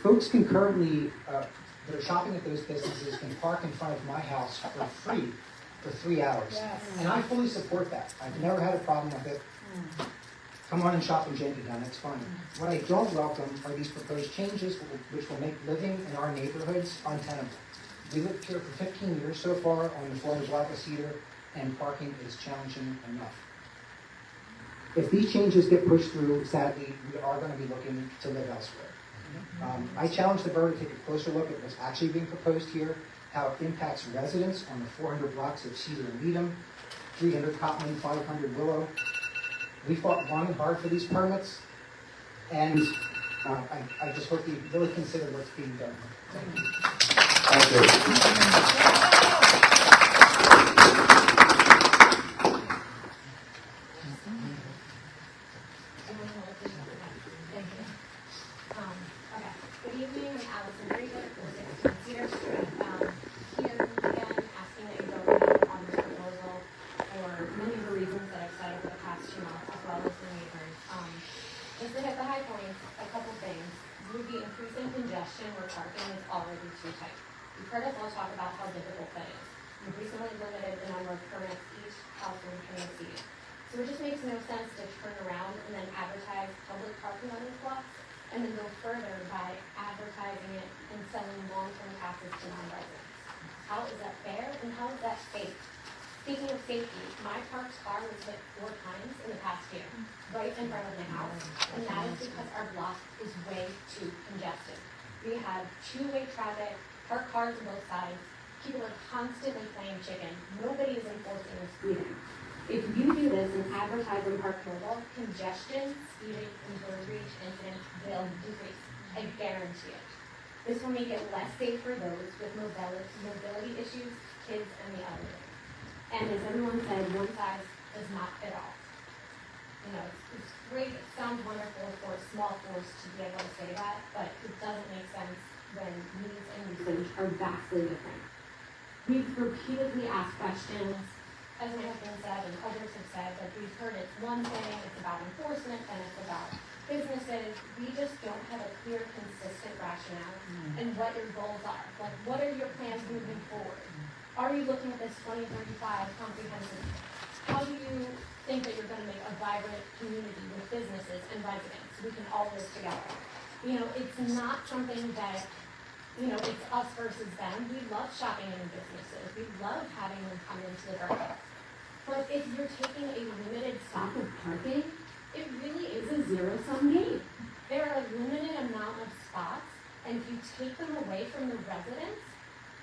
Folks can currently, that are shopping at those businesses, can park in front of my house for free for 3 hours. Yes. And I fully support that. I've never had a problem with it. Come on and shop in Jenkintown, that's fine. What I don't welcome are these proposed changes which will make living in our neighborhoods untenable. We lived here for 15 years so far on the 400 block of Cedar, and parking is challenging enough. If these changes get pushed through, sadly, we are going to be looking to live elsewhere. I challenge the borough to take a closer look at what's actually being proposed here, how it impacts residents on the 400 blocks of Cedar and Leadham, 300 Cotman, 500 Willow. We fought long and hard for these permits, and I just hope you really consider what's being done. Thank you. Good evening, I'm Allison Riggins, from Cedar Street. Here again, asking that you vote on this proposal for many of the reasons that I've cited for the past 2 months, as well as the neighbors. Just to hit the high points, a couple things. We would be increasing congestion where parking is already too tight. You've heard us all talk about how difficult that is. We've recently limited the number of permits each household can receive. So it just makes no sense to turn around and then advertise public parking on these blocks, and then go further by advertising it and selling long-term passes to non-residents. How is that fair, and how is that safe? Speaking of safety, my parked car was hit 4 times in the past year, right in front of my house, and that is because our block is way too congested. We have 2-way traffic, parked cars on both sides, people are constantly playing chicken. Nobody is enforcing the speeding. If you do this and advertise in Park Mobile, congestion, speeding, and road rage incidents will decrease. I guarantee it. This will make it less safe for those with mobility issues, kids, and the elderly. And as everyone said, one size does not fit all. You know, it's great, it sounds wonderful for a small force to be able to say that, but it doesn't make sense when needs and usage are vastly different. We've repeatedly asked questions, as my husband said and others have said, that we've heard it's one thing, it's about enforcement, and it's about businesses. We just don't have a clear, consistent rationale and what your goals are. Like, what are your plans moving forward? Are you looking at this 2035 comprehensive? How do you think that you're going to make a vibrant community with businesses and residents? We can all live together. You know, it's not something that, you know, it's us versus them. We love shopping in businesses. We love having them come into the borough. But if you're taking a limited stock of parking, it really is a zero-sum game. There are a limited amount of spots, and if you take them away from the residents,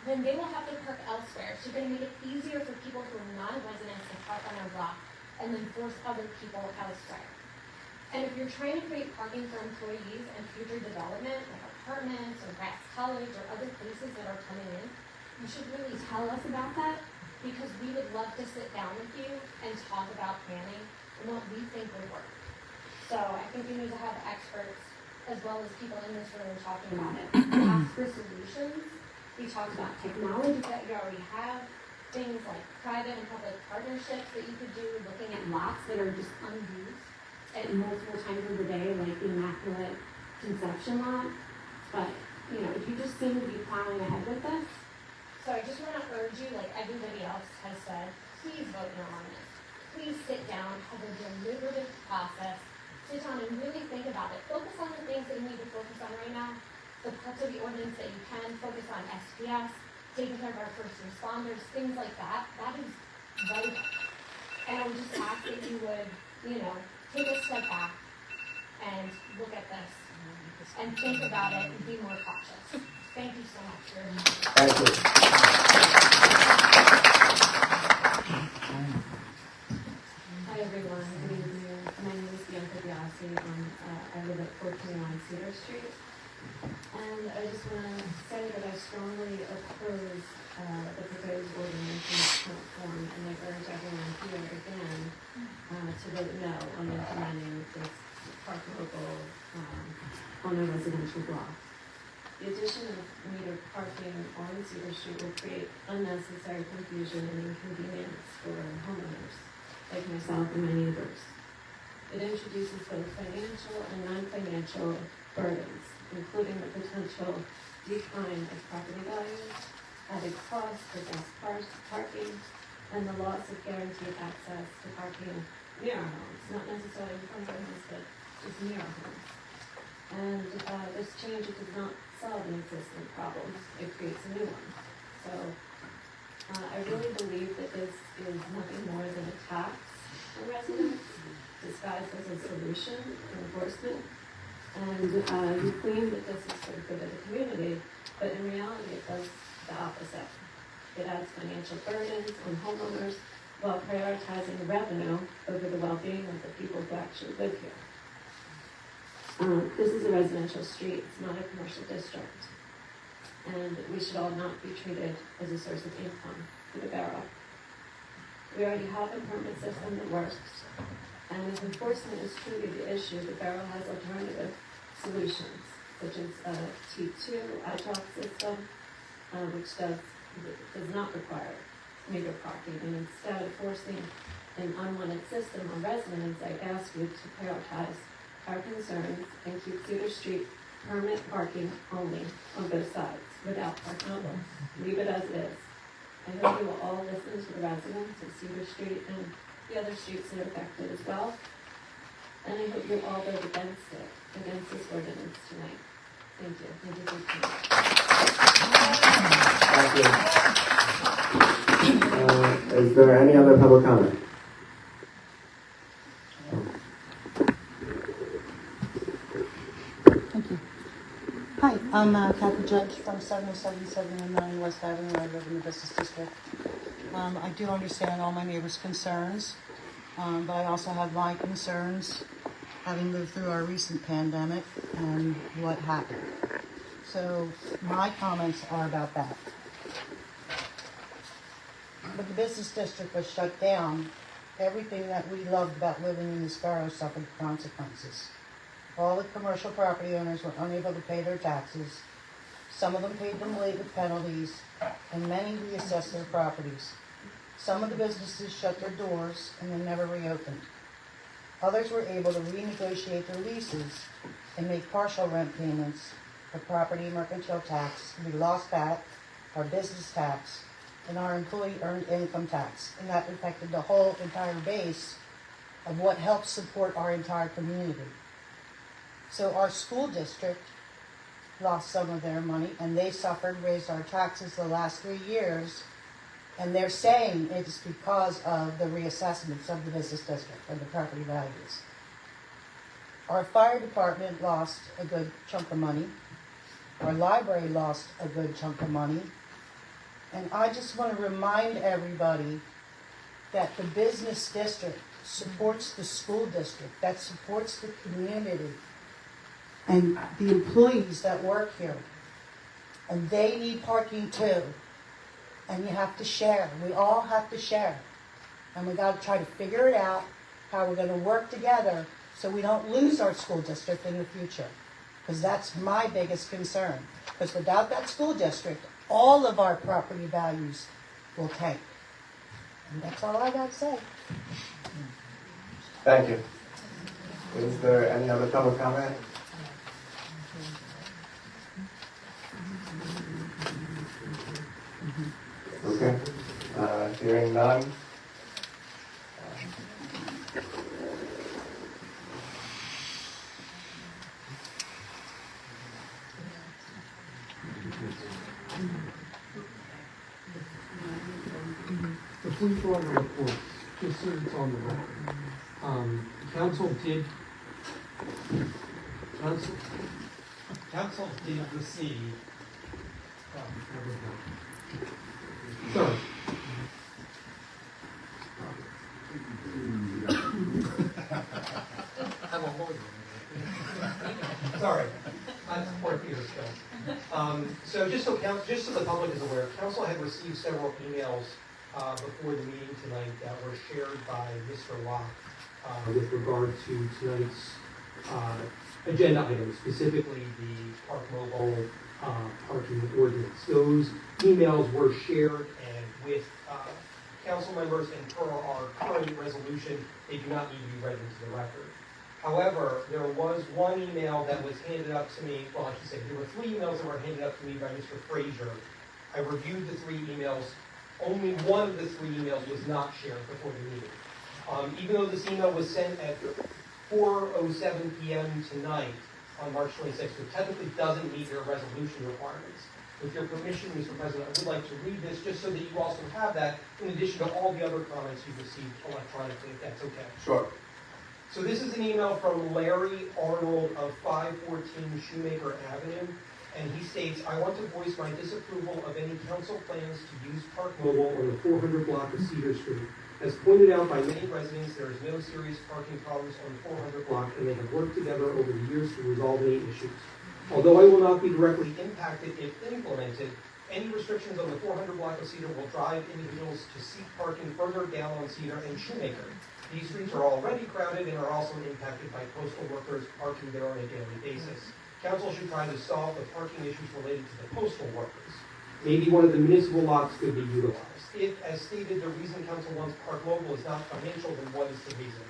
then they will have to park elsewhere. So you're going to make it easier for people who are not residents to park on our block, and then force other people elsewhere. And if you're trying to create parking for employees and future development, like apartments or Rats College or other places that are coming in, you should really tell us about that, because we would love to sit down with you and talk about planning and what we think would work. So I think we need to have experts as well as people in this room talking about it. Ask for solutions. We talked about technology that you already have, things like private and public partnerships that you could do, looking at lots that are just unused at multiple times of the day, like the Immaculate Conception lot. But, you know, if you just seem to be plowing ahead with this, so I just want to urge you, like everybody else has said, please vote no on this. Please sit down, have a deliberative process, sit down and really think about it. Focus on the things that you need to focus on right now, the parts of the ordinance that you can focus on SPS, taking care of our first responders, things like that. That is vital. And I would just ask that you would, you know, take a step back and look at this and think about it and be more cautious. Thank you so much for your time. Thank you. Hi everyone, my name is Bianca Biasi. I live at 421 Cedar Street. And I just want to say that I strongly oppose the proposed ordinance in its current form, and I urge everyone here again to vote no on implementing this park mobile on a residential block. The addition of metered parking on Cedar Street will create unnecessary confusion and inconvenience for homeowners like myself and my neighbors. It introduces both financial and non-financial burdens, including the potential decline of property values, added costs for guest parking, and the loss of guaranteed access to parking near our homes, not necessarily in front of our homes, but just near our homes. And this change does not solve an existing problem, it creates a new one. So I really believe that this is nothing more than a tax for residents, disguised as a solution for enforcement. And you claim that this is for the good of the community, but in reality it does the opposite. It adds financial burdens on homeowners while prioritizing revenue over the well-being of the people who actually live here. This is a residential street, it's not a commercial district. And we should all not be treated as a source of income for the borough. We already have a permit system that works, and if enforcement is truly the issue, the borough has alternative solutions, such as a T2 iDrop system, which does not require meter parking, and instead of forcing an unwanted system on residents, I ask you to prioritize our concerns and keep Cedar Street permit parking only on both sides, without park mobile. Leave it as it is. I hope you will all listen to the residents of Cedar Street and the other streets that are affected as well. And I hope you all vote against this ordinance tonight. Thank you. Thank you for coming. Thank you. Is there any other public comment? Hi, I'm Kathy Judge from 70779 West Avenue. I live in the business district. I do understand all my neighbors' concerns, but I also have my concerns having lived through our recent pandemic and what happened. So my comments are about that. When the business district was shut down, everything that we loved about living in this borough suffered consequences. All the commercial property owners were unable to pay their taxes. Some of them paid them late with penalties, and many reassessed their properties. Some of the businesses shut their doors and then never reopened. Others were able to renegotiate their leases and make partial rent payments for property mercantile tax. We lost that, our business tax, and our employee earned income tax, and that affected the whole entire base of what helps support our entire community. So our school district lost some of their money, and they suffered, raised our taxes the last 3 years, and they're saying it's because of the reassessments of the business district and the property values. Our fire department lost a good chunk of money. Our library lost a good chunk of money. And I just want to remind everybody that the business district supports the school district, that supports the community, and the employees that work here. And they need parking too. And you have to share. We all have to share. And we got to try to figure it out, how we're going to work together so we don't lose our school district in the future. Because that's my biggest concern. Because without that school district, all of our property values will tank. And that's all I got to say. Thank you. Is there any other public comment? Okay, hearing none. The police were on the report, just so it's on the record. Council did receive, sorry. I'm a lawyer. Sorry, I support Peter's skills. So just so the public is aware, council had received several emails before the meeting tonight that were shared by Mr. Locke with regard to tonight's agenda items, specifically the Park Mobile parking ordinance. Those emails were shared and with council members, and per our current resolution, they do not need to be read into the record. However, there was one email that was handed up to me, well, I should say, there were 3 emails that were handed up to me by Mr. Frazier. I reviewed the 3 emails. Only one of the 3 emails was not shared before the meeting. Even though this email was sent at 4:07 p.m. tonight on March 26th, which technically doesn't meet your resolution requirements. With your permission, Mr. President, I would like to read this just so that you also have that in addition to all the other comments you've received electronically, if that's okay. Sure. So this is an email from Larry Arnold of 514 Shoemaker Avenue, and he states, I want to voice my disapproval of any council plans to use Park Mobile on the 400 block of Cedar Street. As pointed out by many residents, there is no serious parking problems on the 400 block, and they have worked together over the years to resolve any issues. Although I will not be directly impacted if implemented, any restrictions on the 400 block of Cedar will drive individuals to seek parking further down on Cedar and Shoemaker. These streets are already crowded and are also impacted by postal workers parking there on a daily basis. Council should try to solve the parking issues related to the postal workers. Maybe one of the municipal lots could be utilized. If, as stated, the reason council wants Park Mobile is not financial, then what is the reason?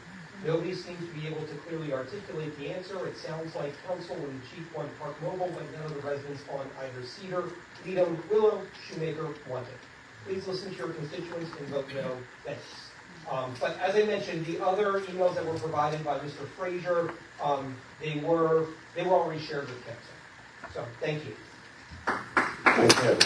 Nobody seems to be able to clearly articulate the answer. It sounds like council and the chief want Park Mobile, but none of the residents on either Cedar, Leadham, Willow, Shoemaker want it. Please listen to your constituents and vote no. Thanks. But as I mentioned, the other emails that were provided by Mr. Frazier, they were already shared with council. So thank you. Thank you.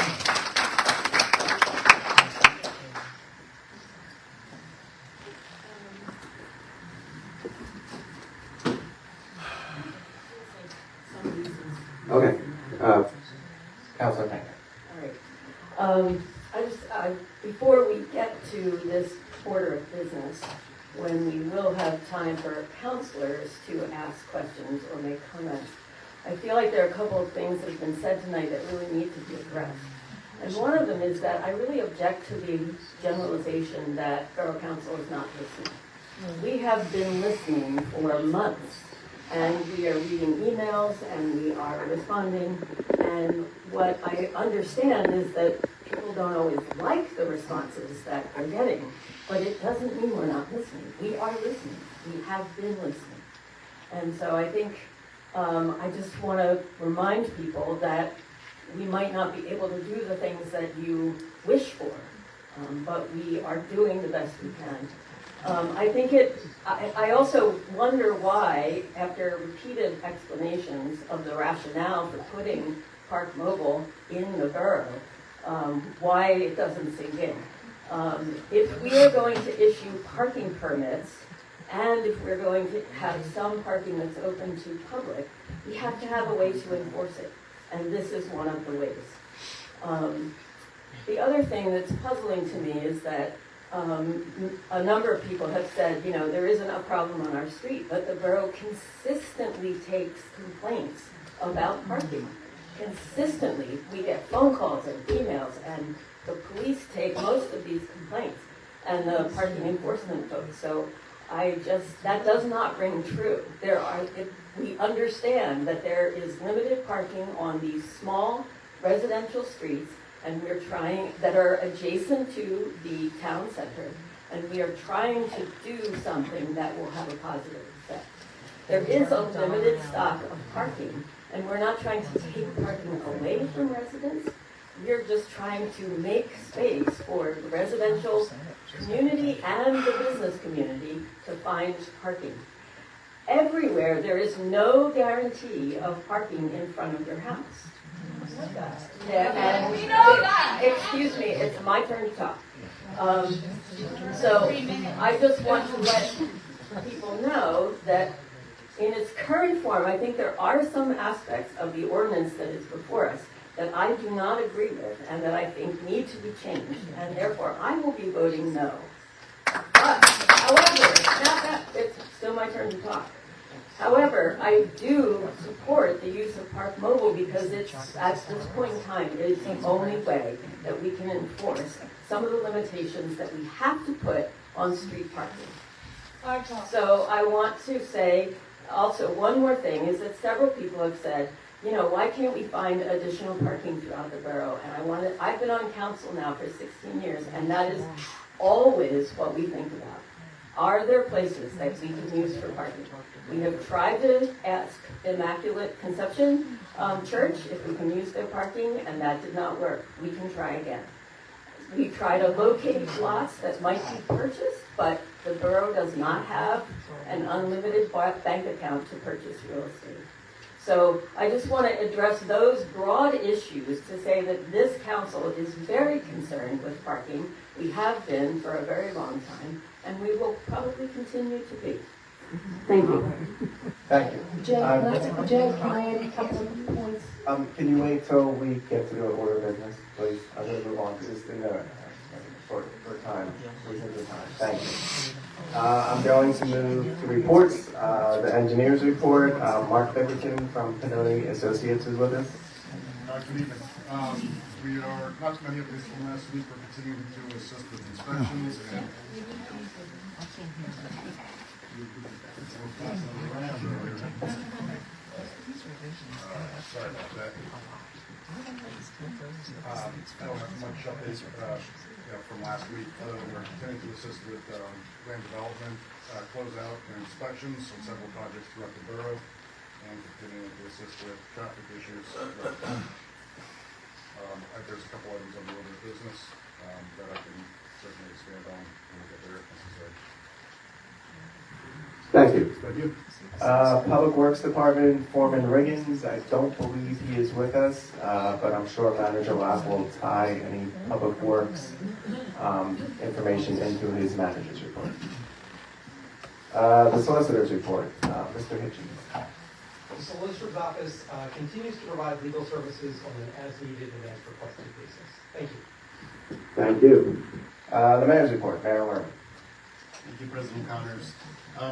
Okay. Councilor P. All right. Before we get to this order of business, when we will have time for counselors to ask questions or make comments, I feel like there are a couple of things that have been said tonight that really need to be addressed. And one of them is that I really object to the generalization that Borough Council is not listening. We have been listening for months, and we are reading emails and we are responding. And what I understand is that people don't always like the responses that we're getting, but it doesn't mean we're not listening. We are listening. We have been listening. And so I think I just want to remind people that we might not be able to do the things that you wish for, but we are doing the best we can. I also wonder why, after repeated explanations of the rationale for putting Park Mobile in the borough, why it doesn't sink in. If we are going to issue parking permits, and if we're going to have some parking that's open to public, we have to have a way to enforce it. And this is one of the ways. The other thing that's puzzling to me is that a number of people have said, there isn't a problem on our street, but the borough consistently takes complaints about parking. Consistently, we get phone calls and emails, and the police take most of these complaints, and the parking enforcement folks. So that does not ring true. We understand that there is limited parking on these small residential streets, and that are adjacent to the town center, and we are trying to do something that will have a positive effect. There is a limited stock of parking, and we're not trying to take parking away from residents. We're just trying to make space for the residential community and the business community to find parking. Everywhere, there is no guarantee of parking in front of your house. Yeah, and We know that. Excuse me, it's my turn to talk. So I just want to let people know that in its current form, I think there are some aspects of the ordinance that is before us that I do not agree with and that I think need to be changed, and therefore I will be voting no. But, however, it's still my turn to talk. However, I do support the use of Park Mobile because it's, at this point in time, it is the only way that we can enforce some of the limitations that we have to put on street parking. So I want to say also one more thing is that several people have said, why can't we find additional parking throughout the borough? And I've been on council now for 16 years, and that is always what we think about. Are there places that we can use for parking? We have tried to ask Immaculate Conception Church if we can use their parking, and that did not work. We can try again. We tried to locate lots that might be purchased, but the borough does not have an unlimited bank account to purchase real estate. So I just want to address those broad issues to say that this council is very concerned with parking. We have been for a very long time, and we will probably continue to be. Thank you. Thank you. Jay, can I add a couple of points? Can you wait till we get to the order of business, please? I'm going to move on to this in the for time. Thank you. I'm going to move to reports. The engineer's report. Mark Bickerton from Pennoni Associates is with us. Good evening. We are, not too many updates from last week. We're continuing to assist with inspections and sorry about that. I don't have much updates from last week. We're continuing to assist with land development, closeout, and inspections on several projects throughout the borough, and continuing to assist with traffic issues. There's a couple items on the order of business that I can certainly expand on when we get there if necessary. Thank you. Thank you. Public Works Department, Foreman Riggins. I don't believe he is with us, but I'm sure Manager Locke will tie any Public Works information into his manager's report. The Solicitor's report, Mr. Hitchens. The Solicitor's Office continues to provide legal services on an as-needed and as-requested basis. Thank you. Thank you. The Mayor's Report, Mayor Lerman. Thank you, President Connors.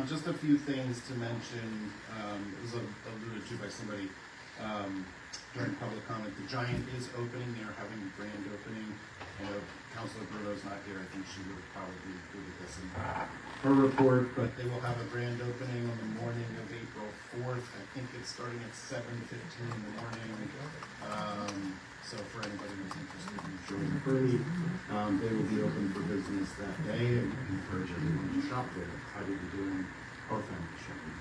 Just a few things to mention. It was alluded to by somebody during public comment. The Giant is opening. They are having a grand opening. I know Councilor Bruno's not here. I think she would have probably included this in her report, but they will have a grand opening on the morning of April 4th. I think it's starting at 7:15 in the morning. So for anybody who's interested in joining early, they will be open for business that day, and encourage everyone to shop there. How did you doing? Our family shopping.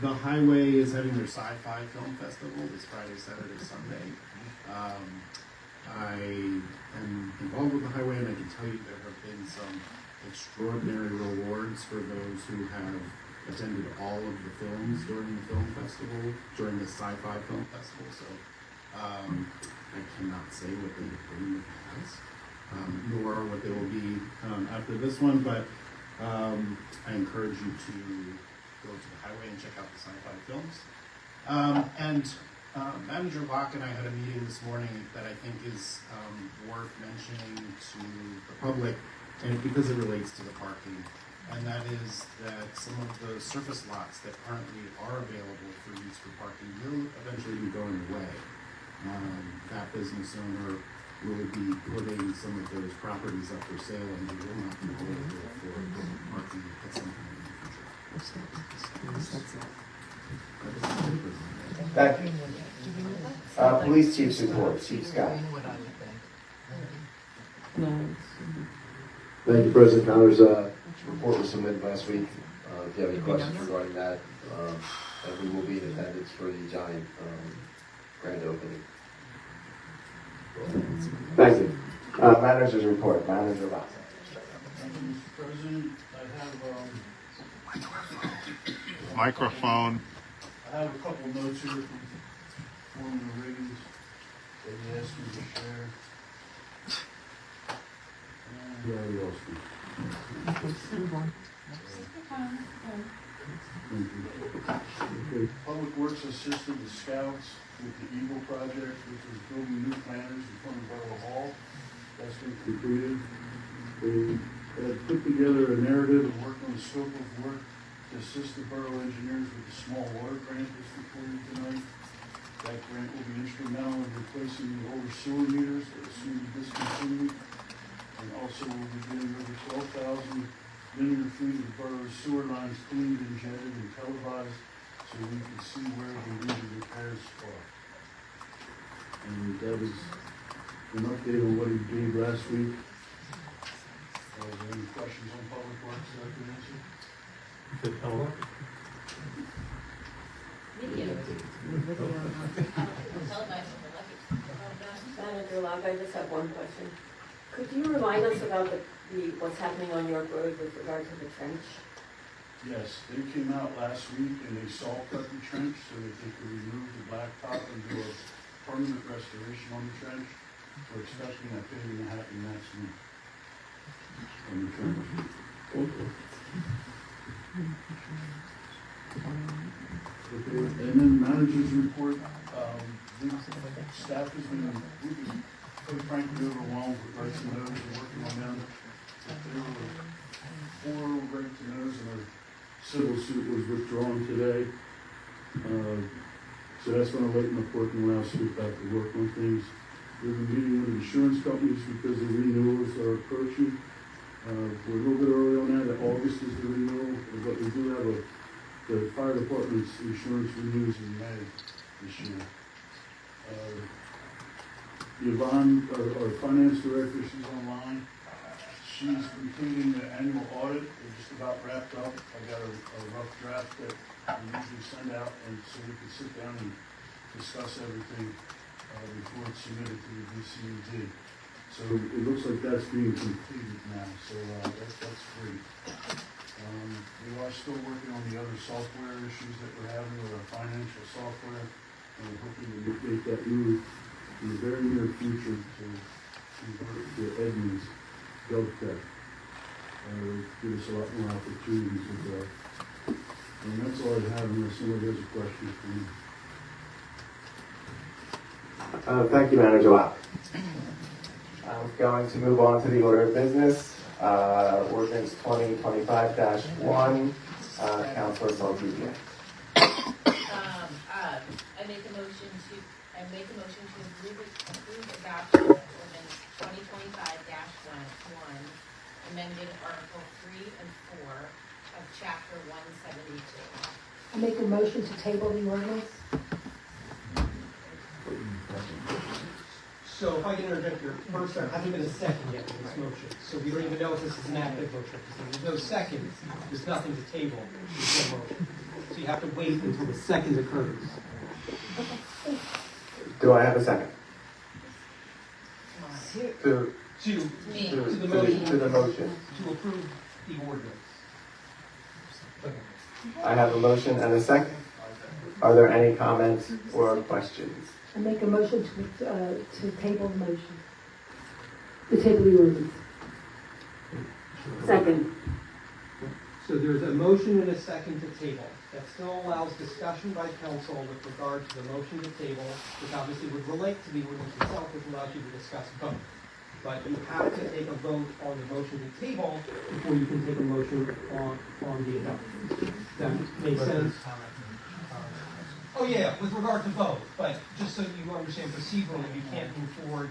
The Highway is having their Sci-Fi Film Festival this Friday, Saturday, Sunday. I am involved with the Highway, and I can tell you there have been some extraordinary rewards for those who have attended all of the films during the film festival, during the Sci-Fi Film Festival. So I cannot say what they have been in the past, nor what they will be after this one, but I encourage you to go to the Highway and check out the Sci-Fi films. Manager Locke and I had a meeting this morning that I think is worth mentioning to the public, and because it relates to the parking, and that is that some of the surface lots that currently are available for use for parking will eventually be going away. That business owner will be putting some of those properties up for sale, and they will not be available for parking at some point in the future. Thank you. Police Chief's Report, Chief Scott. Thank you, President Connors. Report was submitted last week. If you have any questions regarding that, and we will be in attendance for the Giant grand opening. Thank you. Manager's Report, Manager Locke. Mr. President, I have Microphone. I have a couple notes here from Foreman Riggins that he asked me to share. Public Works assisted the Scouts with the Eagle project, which was building new planters in front of Borough Hall. That's been completed. They had put together a narrative and worked on the scope of work to assist the borough engineers with the small water grant that's reported tonight. That grant will be instrumental in replacing the older sewer meters that will soon be discontinued. And also we'll be getting over 12,000 linear feet of the borough's sewer lines cleaned and jetted and televised so we can see where the needed repairs are. And that is an update on what he gave last week. Are there any questions on Public Works that I can answer? Manager Locke, I just have one question. Could you remind us about what's happening on York Road with regard to the trench? Yes, they came out last week and they saw cut the trench so that they could remove the blacktop and do a permanent restoration on the trench. We're expecting that paving to happen next week on the trench. Okay, and then manager's report, staff has been, we've been quite frankly overwhelmed with rights and no's and working on them. There were 4 rights and no's and our civil suit was withdrawn today. So that's going to lighten up work and allow us to get back to work on things. We've been meeting with insurance companies because the renewals are approaching. We're a little bit early on that. August is the renewal, but we do have the fire department's insurance renews in May this year. Yvonne, our finance director, she's online. She's completing the annual audit. They're just about wrapped up. I got a rough draft that we usually send out, and so we can sit down and discuss everything before it's submitted to the DCED. So it looks like that's being completed now, so that's great. We are still working on the other software issues that we're having with our financial software, and we're hoping to mitigate that move in the very near future to convert to Edmunds GovTech. Give us a lot more opportunities with that. And that's all I have, unless somebody has a question for me. Thank you, Manager Locke. I'm going to move on to the order of business. Ordinance 2025-1, Councilor Soltysiak. I make a motion to approve adoption of ordinance 2025-1, amending Article 3 and 4 of Chapter 172. I make a motion to table the ordinance. So if I can interject here, first, there hasn't been a second yet to this motion, so we don't even know if this is an active motion. There's no second, there's nothing to table, there's no motion. So you have to wait until the second occurs. Do I have a second? To the motion. To the motion. To approve the ordinance. I have a motion and a second. Are there any comments or questions? I make a motion to table the motion. To table the ordinance. Second. So there's a motion and a second to table. That still allows discussion by council with regard to the motion to table, which obviously would relate to the ordinance itself, which allows you to discuss both. But you have to take a vote on the motion to table before you can take a motion on the adoption. That makes sense? Oh yeah, with regard to both, but just so you understand procedurally, you can't move forward.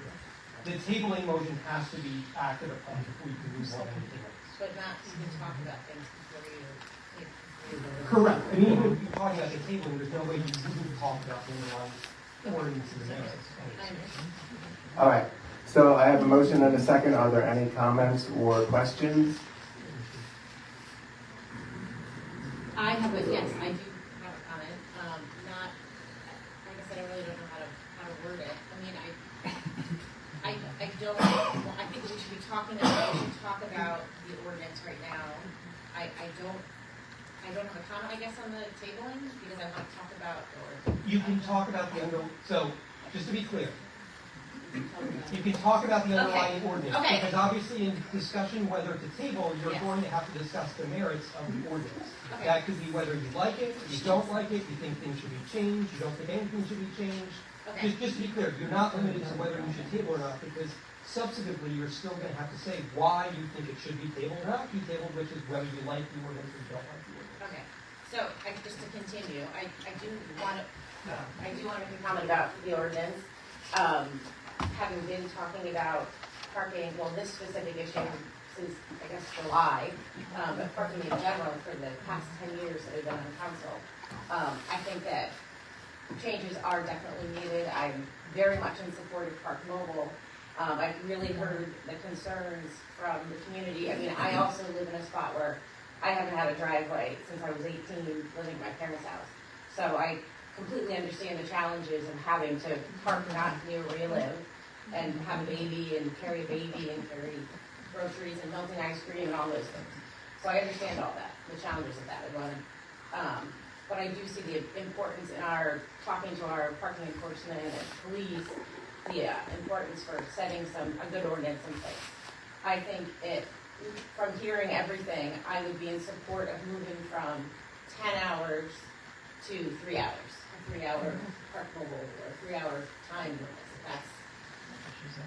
The tabling motion has to be acted upon before you can move on anything else. But not even talk about things before you take. Correct. I mean, even if you're talking about the tabling, there's no way you can talk about the underlying ordinance in the minutes. All right. So I have a motion and a second. Are there any comments or questions? I do have a comment. Not, like I said, I really don't know how to word it. I mean, I don't, well, I think we should be talking about, we should talk about the ordinance right now. I don't have a comment, I guess, on the tabling, because I want to talk about the ordinance. You can talk about the so, just to be clear, you can talk about the underlying ordinance, because obviously in discussion whether to table, you're going to have to discuss the merits of the ordinance. That could be whether you like it, you don't like it, you think things should be changed, you don't think anything should be changed. Just to be clear, you're not limited to whether you should table or not, because substantively you're still going to have to say why you think it should be tabled or not be tabled, which is whether you like the ordinance or you don't like the ordinance. Okay, so just to continue, I do want to comment about the ordinance. Having been talking about parking, well, this specific issue since, I guess, July, but parking in general for the past 10 years that I've been on council, I think that changes are definitely needed. I'm very much in support of Park Mobile. I've really heard the concerns from the community. I mean, I also live in a spot where I haven't had a driveway since I was 18, living at my parents' house. So I completely understand the challenges of having to park not near where you live and have a baby and carry groceries and melting ice cream and all those things. So I understand all that, the challenges of that. But I do see the importance in our talking to our parking enforcement and police, the importance for setting a good ordinance in place. I think from hearing everything, I would be in support of moving from 10 hours to 3 hours. A 3-hour park mobile or a 3-hour time limit.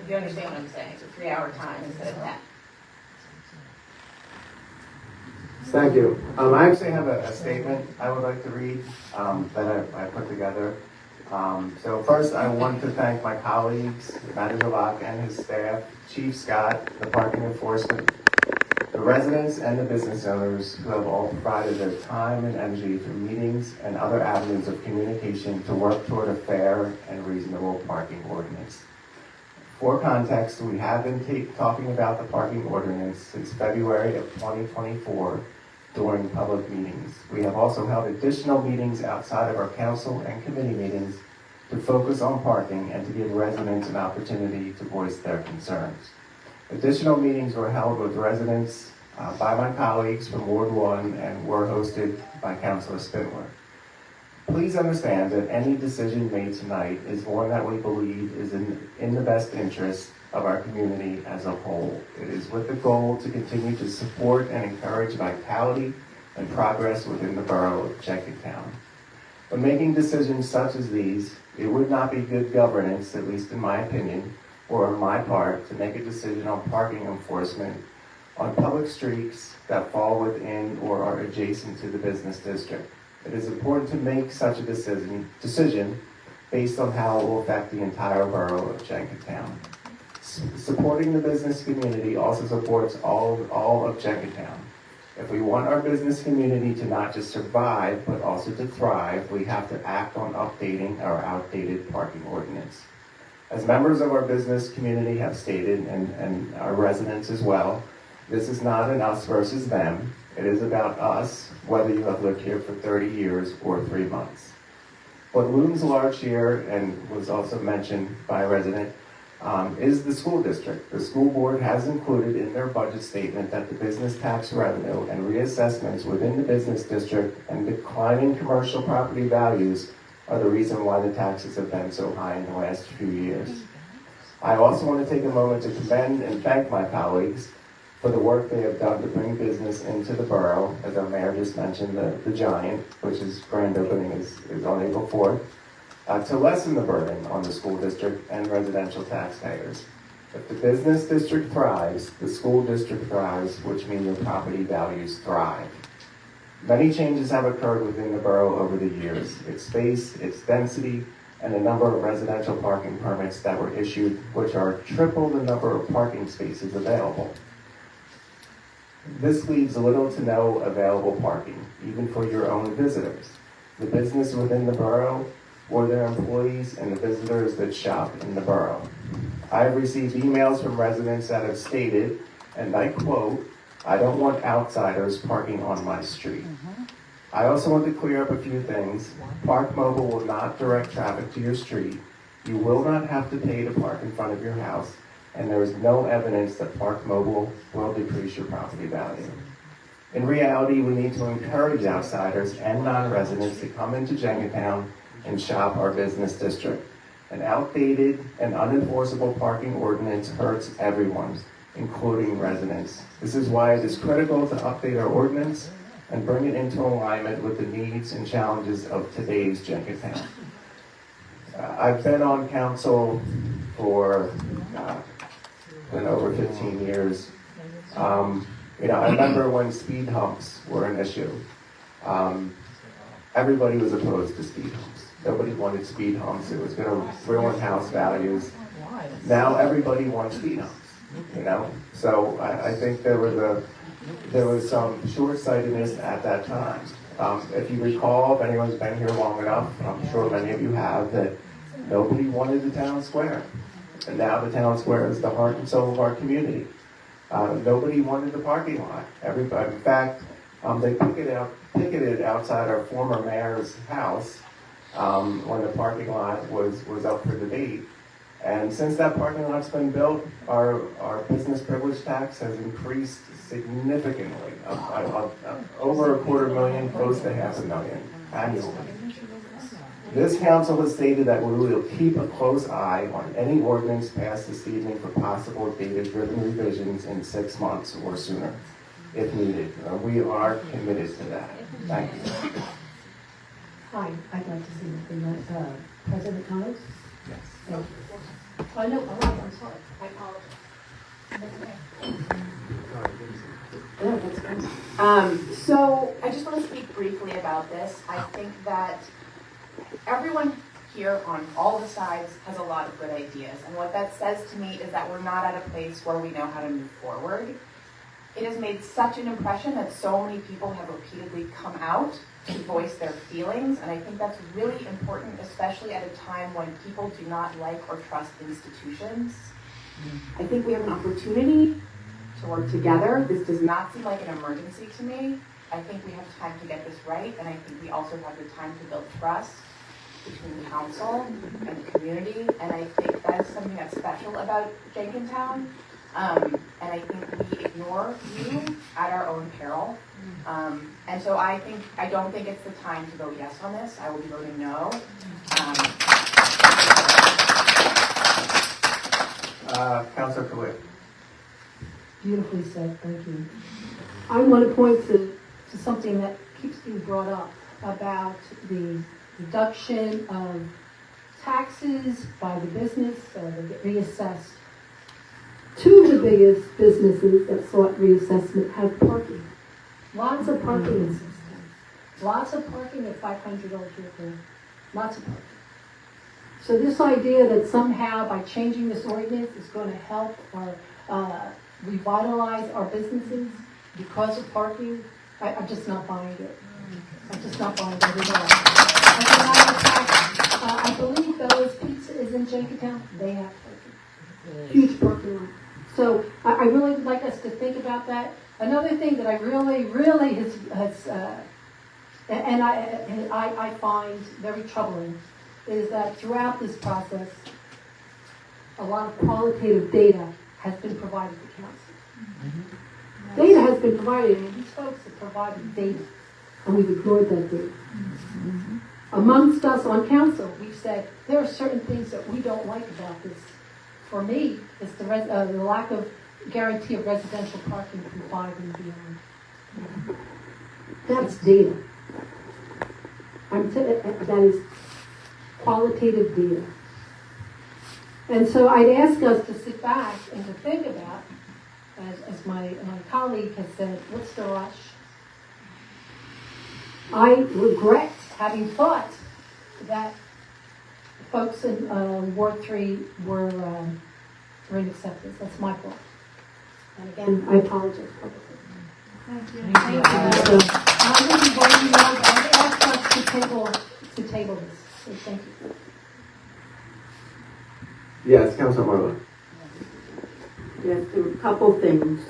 If you understand what I'm saying, it's a 3-hour time instead of 10. Thank you. I actually have a statement I would like to read that I put together. So first, I want to thank my colleagues, Manager Locke and his staff, Chief Scott, the parking enforcement, the residents and the business owners who have all provided their time and energy through meetings and other avenues of communication to work toward a fair and reasonable parking ordinance. For context, we have been talking about the parking ordinance since February of 2024 during public meetings. We have also held additional meetings outside of our council and committee meetings to focus on parking and to give residents an opportunity to voice their concerns. Additional meetings were held with residents by my colleagues from Ward 1 and were hosted by Councilor Spindler. Please understand that any decision made tonight is one that we believe is in the best interest of our community as a whole. It is with the goal to continue to support and encourage vitality and progress within the borough of Jenkintown. When making decisions such as these, it would not be good governance, at least in my opinion, or on my part, to make a decision on parking enforcement on public streets that fall within or are adjacent to the business district. It is important to make such a decision based on how it will affect the entire borough of Jenkintown. Supporting the business community also supports all of Jenkintown. If we want our business community to not just survive, but also to thrive, we have to act on updating our outdated parking ordinance. As members of our business community have stated, and our residents as well, this is not an us versus them. It is about us, whether you have lived here for 30 years or 3 months. What looms large here, and was also mentioned by a resident, is the school district. The school board has included in their budget statement that the business tax revenue and reassessments within the business district and declining commercial property values are the reason why the taxes have been so high in the last few years. I also want to take a moment to commend and thank my colleagues for the work they have done to bring business into the borough. As our mayor just mentioned, the Giant, which is grand opening is on April 4th, to lessen the burden on the school district and residential taxpayers. If the business district thrives, the school district thrives, which means the property values thrive. Many changes have occurred within the borough over the years. Its space, its density, and the number of residential parking permits that were issued, which are triple the number of parking spaces available. This leaves little to no available parking, even for your own visitors. The business within the borough, or their employees and the visitors that shop in the borough. I have received emails from residents that have stated, and I quote, "I don't want outsiders parking on my street." I also want to clear up a few things. Park Mobile will not direct traffic to your street. You will not have to pay to park in front of your house, and there is no evidence that Park Mobile will decrease your property value. In reality, we need to encourage outsiders and non-residents to come into Jenkintown and shop our business district. An outdated and unenforceable parking ordinance hurts everyone, including residents. This is why it is critical to update our ordinance and bring it into alignment with the needs and challenges of today's Jenkintown. I've been on council for been over 15 years. I remember when speed humps were an issue. Everybody was opposed to speed humps. Nobody wanted speed humps. It was going to ruin house values. Now everybody wants speed humps. So I think there was some short-sightedness at that time. If you recall, if anyone's been here long enough, I'm sure many of you have, that nobody wanted the town square. And now the town square is the heart and soul of our community. Nobody wanted the parking lot. Everybody, in fact, they picketed outside our former mayor's house when the parking lot was up for debate. And since that parking lot's been built, our business privilege tax has increased significantly, over $250,000, close to $500,000 annually. This council has stated that we will keep a close eye on any ordinance passed this evening for possible data-driven revisions in 6 months or sooner, if needed. We are committed to that. Thank you. Hi, I'd like to say anything. President Collins? Yes. Thank you. I know, all right, I'm sorry. I apologize. No, that's good. So I just want to speak briefly about this. I think that everyone here on all the sides has a lot of good ideas. And what that says to me is that we're not at a place where we know how to move forward. It has made such an impression that so many people have repeatedly come out to voice their feelings. And I think that's really important, especially at a time when people do not like or trust institutions. I think we have an opportunity to work together. This does not seem like an emergency to me. I think we have time to get this right, and I think we also have the time to build trust between council and the community, and I think that is something that's special about Jenkintown, and I think we ignore you at our own peril, and so I don't think it's the time to vote yes on this. I will be voting no. Councilor Khal. Beautifully said, thank you. I want to point to to something that keeps being brought up about the reduction of taxes by the business, they get reassessed. Two of the biggest businesses that sought reassessment had parking. Lots of parking in Cincinnati. Lots of parking at $500 a lots of parking. So this idea that somehow by changing this ordinance is going to help or revitalize our businesses because of parking, I'm just not buying it. I'm just not buying it at all. As a matter of fact, I believe Bella's Pizza is in Jenkintown. They have parking. Huge parking lot. So I really would like us to think about that. Another thing that I really has and I find very troubling is that throughout this process, a lot of qualitative data has been provided to council. Data has been provided, and these folks have provided data, and we've ignored that data. Amongst us on council, we've said there are certain things that we don't like about this. For me, it's the lack of guarantee of residential parking from 5 and beyond. That's data. That is qualitative data. And so I'd ask us to sit back and to think about, as my colleague has said, what's the rush? I regret having thought that folks in Ward 3 were in acceptance. That's my fault. And again, I apologize publicly. Thank you. Thank you. So, I'm going to be voting no. I ask us to table this. So thank you. Yes, Councilor Marlowe. Yes, there were a couple things.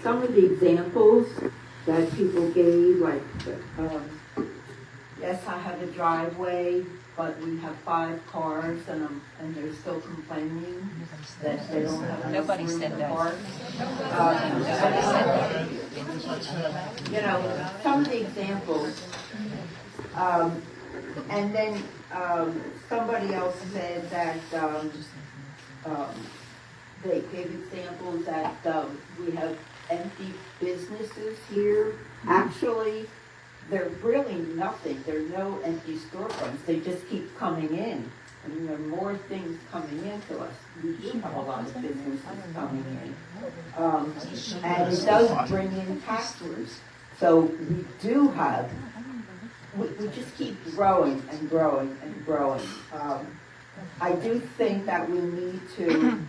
Some of the examples that people gave, like, yes, I have a driveway, but we have 5 cars, and they're still complaining that they don't have enough room to park. You know, some of the examples. And then somebody else said that they gave examples that we have empty businesses here. Actually, there's really nothing. There are no empty storefronts. They just keep coming in. I mean, there are more things coming into us. We do have a lot of businesses coming in. And it does bring in taxes. So we do have, we just keep growing and growing and growing. I do think that we need to,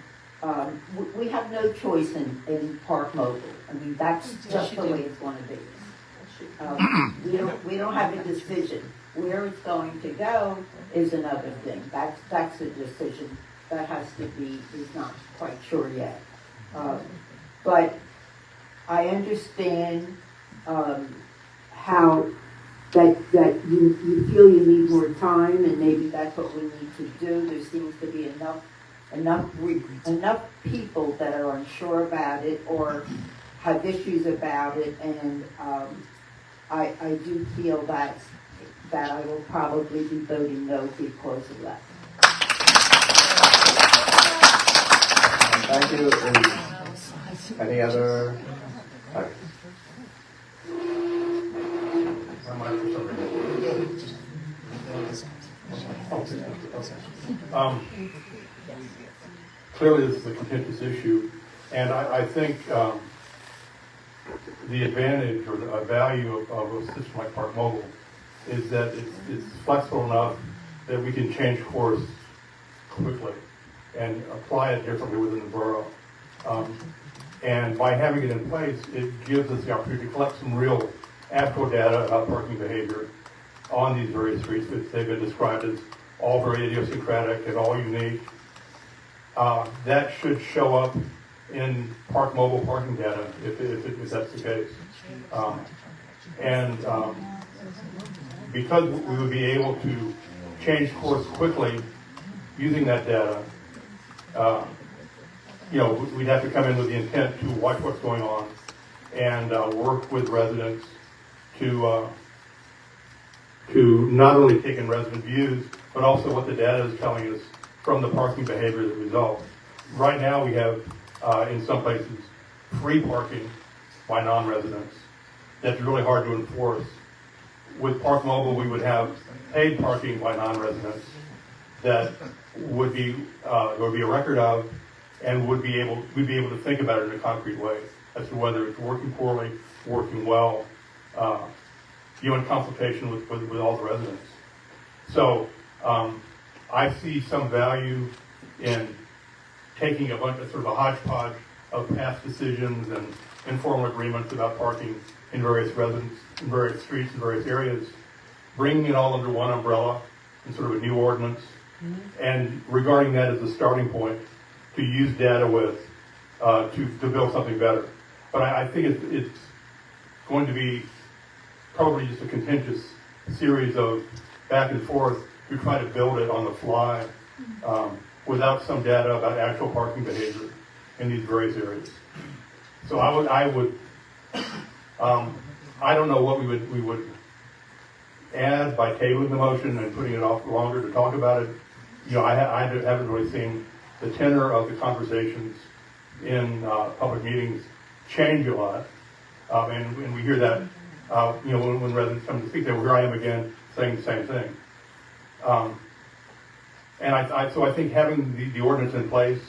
we have no choice in Park Mobile. I mean, that's just the way it's going to be. We don't have a decision. Where it's going to go is another thing. That's a decision that has to be, is not quite sure yet. But I understand how that you feel you need more time, and maybe that's what we need to do. There seems to be enough people that are unsure about it or have issues about it, and I do feel that I will probably be voting no because of that. Thank you. Any other? Clearly, this is a contentious issue, and I think the advantage or the value of a system like Park Mobile is that it's flexible enough that we can change course quickly and apply it differently within the borough. And by having it in place, it gives us the opportunity to collect some real actual data about parking behavior on these various streets, which they've been described as all very idiosyncratic and all unique. That should show up in Park Mobile parking data if that's the case. Because we would be able to change course quickly using that data, we'd have to come in with the intent to watch what's going on and work with residents to not only take in resident views, but also what the data is telling us from the parking behavior that results. Right now we have, in some places, free parking by non-residents. That's really hard to enforce. With Park Mobile, we would have paid parking by non-residents that would be a record of, and we'd be able to think about it in a concrete way as to whether it's working poorly, working well, in consultation with all the residents. So I see some value in taking a bunch of sort of a hodgepodge of past decisions and informal agreements about parking in various streets and various areas, bringing it all under one umbrella in sort of a new ordinance, and regarding that as a starting point to use data with to build something better. But I think it's going to be probably just a contentious series of back and forth to try to build it on the fly without some data about actual parking behavior in these various areas. So I don't know what we would add by tabling the motion and putting it off longer to talk about it. I haven't really seen the tenor of the conversations in public meetings change a lot, and we hear that when residents come to speak, they, well, here I am again saying the same thing. So I think having the ordinance in place,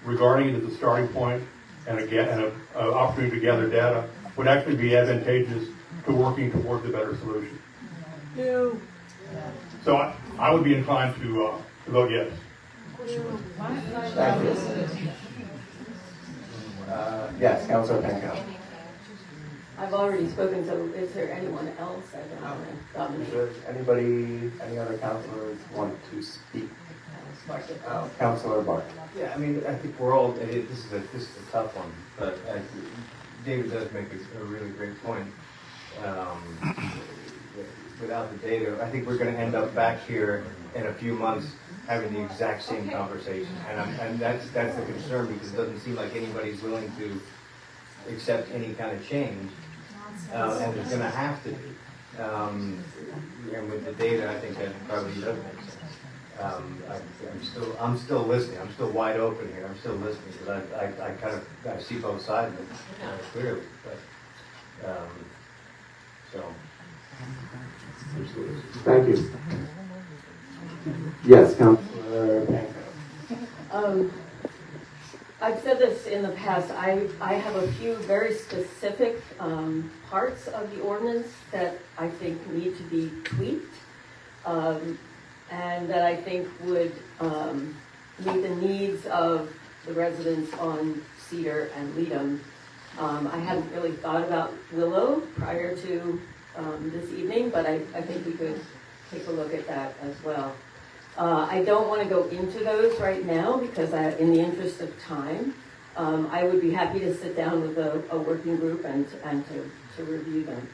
regarding it as a starting point and an opportunity to gather data would actually be advantageous to working towards a better solution. So I would be inclined to vote yes. Thank you. Yes, Councilor Penko. I've already spoken, so is there anyone else I don't want to dominate? Does any other councilors want to speak? Councilor Barton. Yeah, I mean, I think we're all, this is a tough one, but David does make a really great point. Without the data, I think we're going to end up back here in a few months having the exact same conversation, and that's the concern, because it doesn't seem like anybody's willing to accept any kind of change, and it's going to have to be. And with the data, I think that probably does make sense. I'm still listening. I'm still wide open here. I'm still listening because I see both sides of it clearly. But so. Thank you. Yes, Councilor Panko. I've said this in the past. I have a few very specific parts of the ordinance that I think need to be tweaked. And that I think would meet the needs of the residents on Cedar and Leadham. I hadn't really thought about Willow prior to this evening, but I think we could take a look at that as well. I don't want to go into those right now because in the interest of time, I would be happy to sit down with a working group and to review them.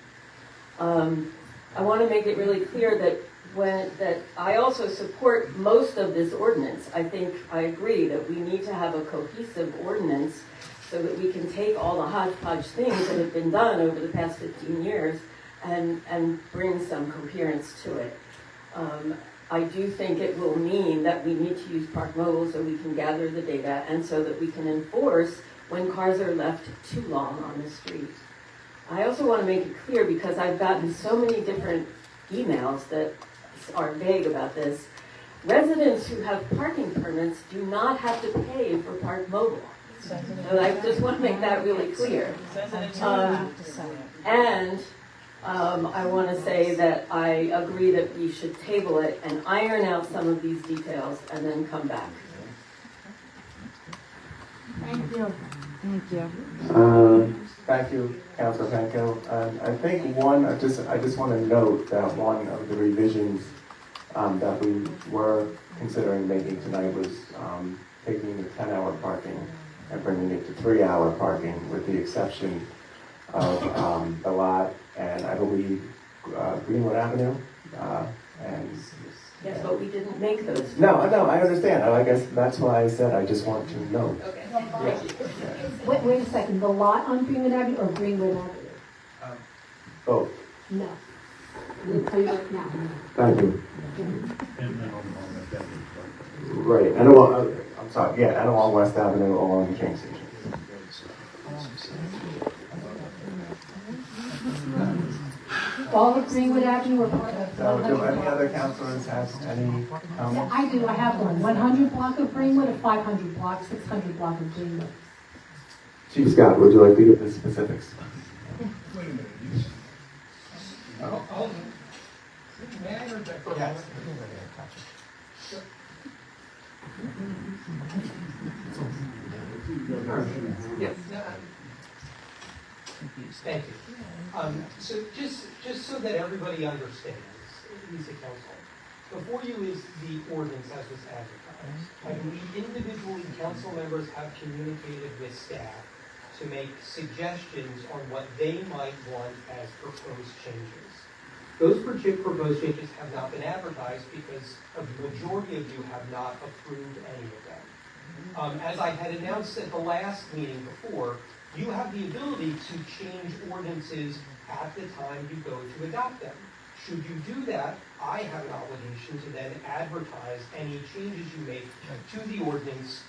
I want to make it really clear that I also support most of this ordinance. I think I agree that we need to have a cohesive ordinance so that we can take all the hodgepodge things that have been done over the past 15 years and bring some coherence to it. I do think it will mean that we need to use Park Mobile so we can gather the data and so that we can enforce when cars are left too long on the street. I also want to make it clear, because I've gotten so many different emails that are vague about this. Residents who have parking permits do not have to pay for Park Mobile. So I just want to make that really clear. And I want to say that I agree that we should table it and iron out some of these details and then come back. Thank you. Thank you, Councilor Panko. I think I just want to note that one of the revisions that we were considering making tonight was taking the 10-hour parking and bringing it to 3-hour parking, with the exception of the lot and I believe Greenwood Avenue. Yes, but we didn't make those. No, I understand. I guess that's why I said I just want to know. Okay. Yes. Wait a second, the lot on Greenwood Avenue or Greenwood Avenue? Both. No. I'm going to tell you right now. Thank you. Right, and along West Avenue, along the train station. all of Greenwood Avenue or part of So, do 100 any block? other councilors have any Yeah, comments? I do, I have one, 100 block of Greenwood, a 500 block, 600 block of Greenwood. Chief Scott, would you like to give the specifics? Wait a minute. May I interject for a moment? Yes. Thank you. So just so that everybody understands, Lisa Council, before you is the ordinance as was advertised. I believe individually council members have communicated with staff to make suggestions on what they might want as proposed changes. Those proposed changes have not been advertised because a majority of you have not approved any of them. As I had announced at the last meeting before, you have the ability to change ordinances at the time you go to adopt them. Should you do that, I have an obligation to then advertise any changes you make to the ordinance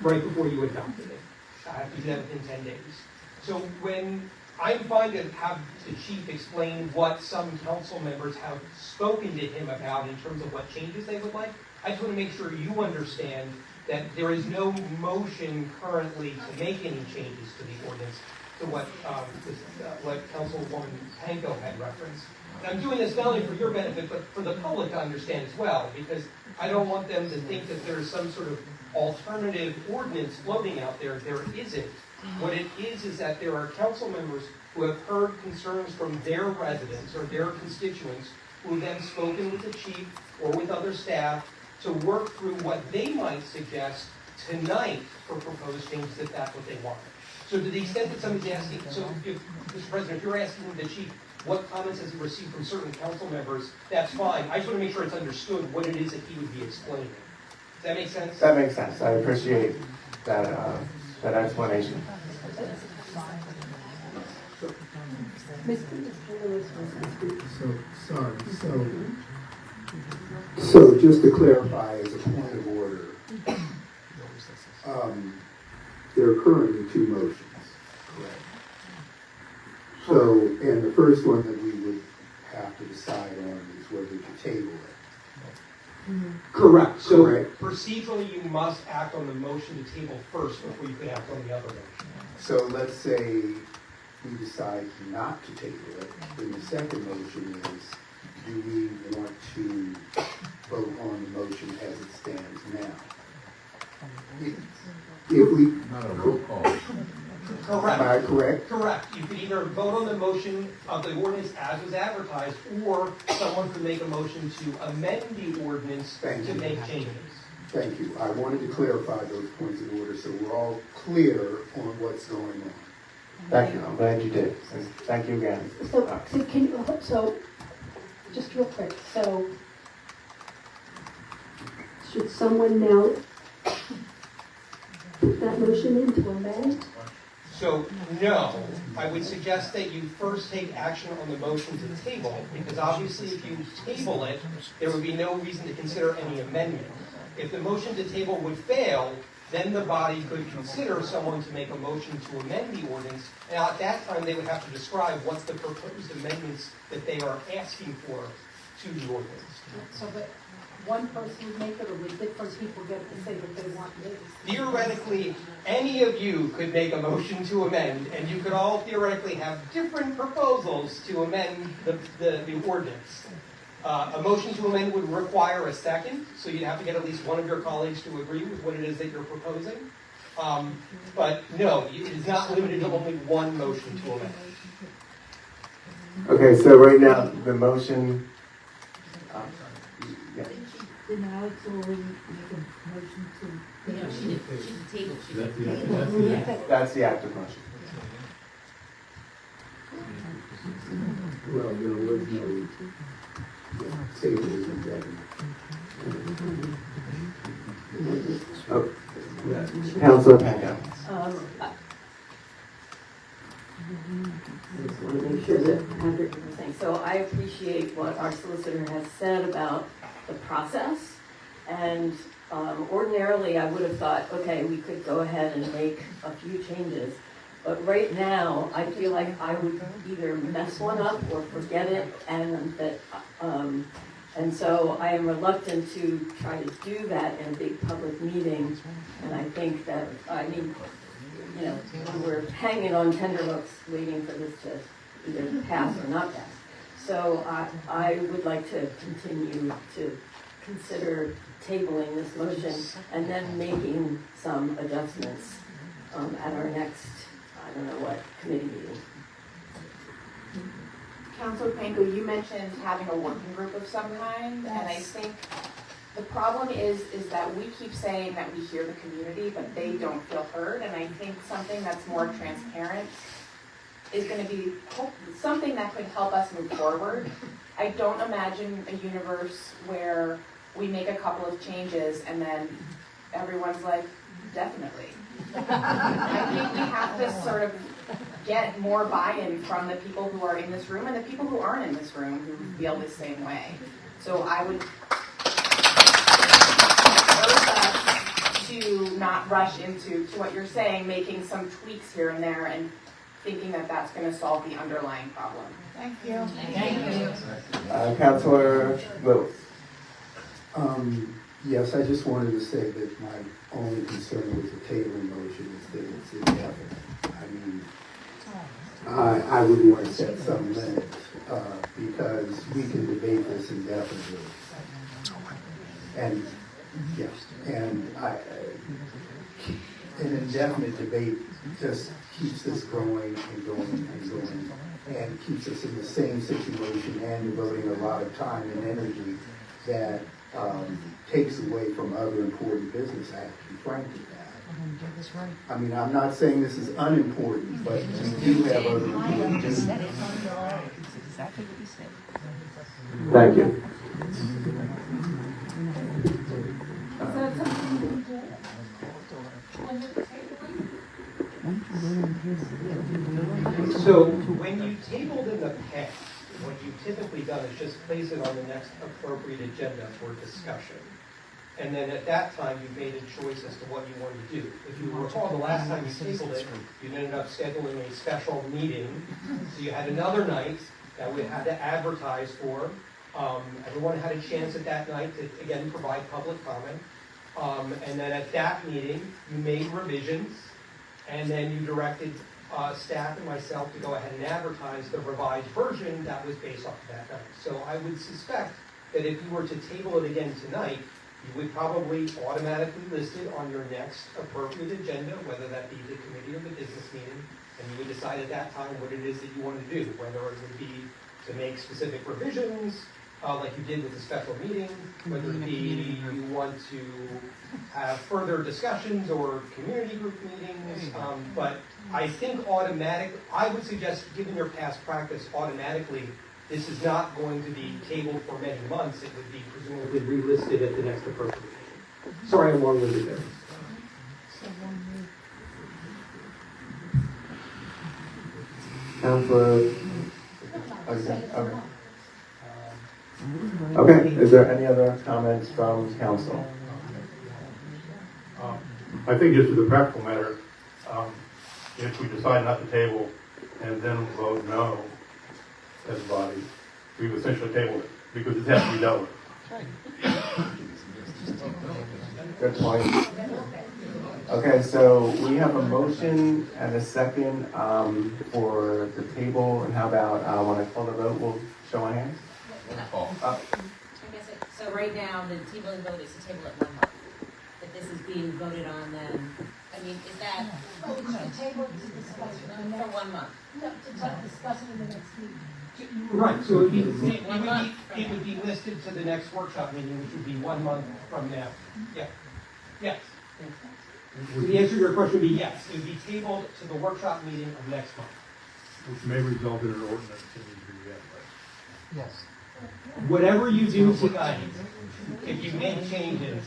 right before you adopted it. I have to do that within 10 days. So when I'm fine to have the chief explain what some council members have spoken to him about in terms of what changes they would like, I just want to make sure you understand that there is no motion currently to make any changes to the ordinance to what Councilwoman Panko had referenced. And I'm doing this not only for your benefit, but for the public to understand as well, because I don't want them to think that there's some sort of alternative ordinance floating out there. There isn't. What it is that there are council members who have heard concerns from their residents or their constituents who have then spoken with the chief or with other staff to work through what they might suggest tonight for proposed changes if that's what they want. So to the extent that somebody's asking, so if, Mr. President, if you're asking the chief what comments has he received from certain council members, that's fine. I just want to make sure it's understood what it is that he would be explaining. Does that make sense? That makes sense. I appreciate that, that explanation. So just to clarify, as a point of order, there are currently two motions, correct? So, and the first one that we would have to decide on is whether to table it. Correct. So Correct. procedurally, you must act on the motion to table first before you can act on the other motion. So let's say we decide not to table it, then the second motion is, do we want to vote on the motion as it stands now? If we... Not a roll call. Correct. Am I correct? Correct. You could either vote on the motion of the ordinance as was advertised, or someone could make a motion to amend the ordinance to make changes. Thank you. I wanted to clarify those points of order so we're all clear on what's going on. Thank you. I'm glad you did. And thank you again. So just real quick, so should someone now put that motion in to amend? So, no, I would suggest that you first take action on the motion to table, because obviously if you table it, there would be no reason to consider any amendment. If the motion to table would fail, then the body could consider someone to make a motion to amend the ordinance, and at that time they would have to describe what's the proposed amendments that they are asking for to the ordinance. So that one person would make it, or would different people get to say that they want this? Theoretically, any of you could make a motion to amend, and you could all theoretically have different proposals to amend the ordinance. A motion to amend would require a second, so you'd have to get at least one of your colleagues to agree with what it is that you're proposing. But no, it is not limited to only one motion to amend. Okay, so right now, the motion... yeah. Did Alex already make a motion to... Yeah, she did. That's the active motion. Well, there was no table in that. Oh, Councilor Panko. Just want to make sure that Patrick was saying. So I appreciate what our solicitor has said about the process, and ordinarily I would have thought, okay, we could go ahead and make a few changes, But right now, I feel like I would either mess one up or forget it, and so I am reluctant to try to do that in a big public meeting. And I think that, we're hanging on tenterhooks waiting for this to either pass or not pass. So I would like to continue to consider tabling this motion and then making some adjustments at our next, I don't know what, committee meeting. Councilor Panko, you mentioned having a working group of some kind, and I think the problem is that we keep saying that we hear the community, but they don't feel heard, and I think something that's more transparent is going to be something that could help us move forward. I don't imagine a universe where we make a couple of changes and then everyone's like, definitely. I think we have to sort of get more buy-in from the people who are in this room and the people who aren't in this room who feel the same way. So I would urge us to not rush into what you're saying, making some tweaks here and there and thinking that that's going to solve the underlying problem. Thank you. Thank you. Councilor Lewis. Yes, I just wanted to say that my only concern with the tabling motion is that it's indefinite. I mean, I would want to set some limit, because we can debate this indefinitely. And, yes, and an indefinite debate just keeps this going and going and going, and keeps us in the same situation and devoting a lot of time and energy that takes away from other important business. I have to be frank with that. I mean, I'm not saying this is unimportant, but we do have other important business. Thank you. So when you tabled in the past, what you've typically done is just place it on the next appropriate agenda for discussion. And then at that time, you made a choice as to what you wanted to do. If you recall, the last time you tabled it, you ended up scheduling a special meeting. So you had another night that we had to advertise for. Everyone had a chance at that night to, again, provide public comment. And then at that meeting, you made revisions, and then you directed staff and myself to go ahead and advertise the revised version that was based off of that night. So I would suspect that if you were to table it again tonight, you would probably automatically list it on your next appropriate agenda, whether that be the committee or the business meeting, and you would decide at that time what it is that you want to do, whether it would be to make specific revisions, like you did with the special meeting, whether it be you want to have further discussions or community group meetings, but I think I would suggest, given your past practice, automatically, this is not going to be tabled for many months. It would be presumably relisted at the next appropriate meeting. Sorry, I'm long-winded there. Councilor. Okay, is there any other comments from council? I think just as a practical matter, if we decide not to table and then vote no as a body, we've essentially tabled it because it has to be dealt with. Good point. Okay, so we have a motion and a second for the table, and how about when I call the vote, we'll show our hands? So right now, the tabling vote is to table it 1 month. If this is being voted on, then, I mean, is that? Oh, it's the table to discuss it in the For next. 1 month. No, to discuss it in the next meeting. Right, so it would be listed to the next workshop meeting, which would be 1 month from now. Yeah. Yes. So the answer to your question would be yes. It would be tabled to the workshop meeting of next month. Which may result in an ordinance that needs to be read. Yes. Whatever you do tonight, if you make changes,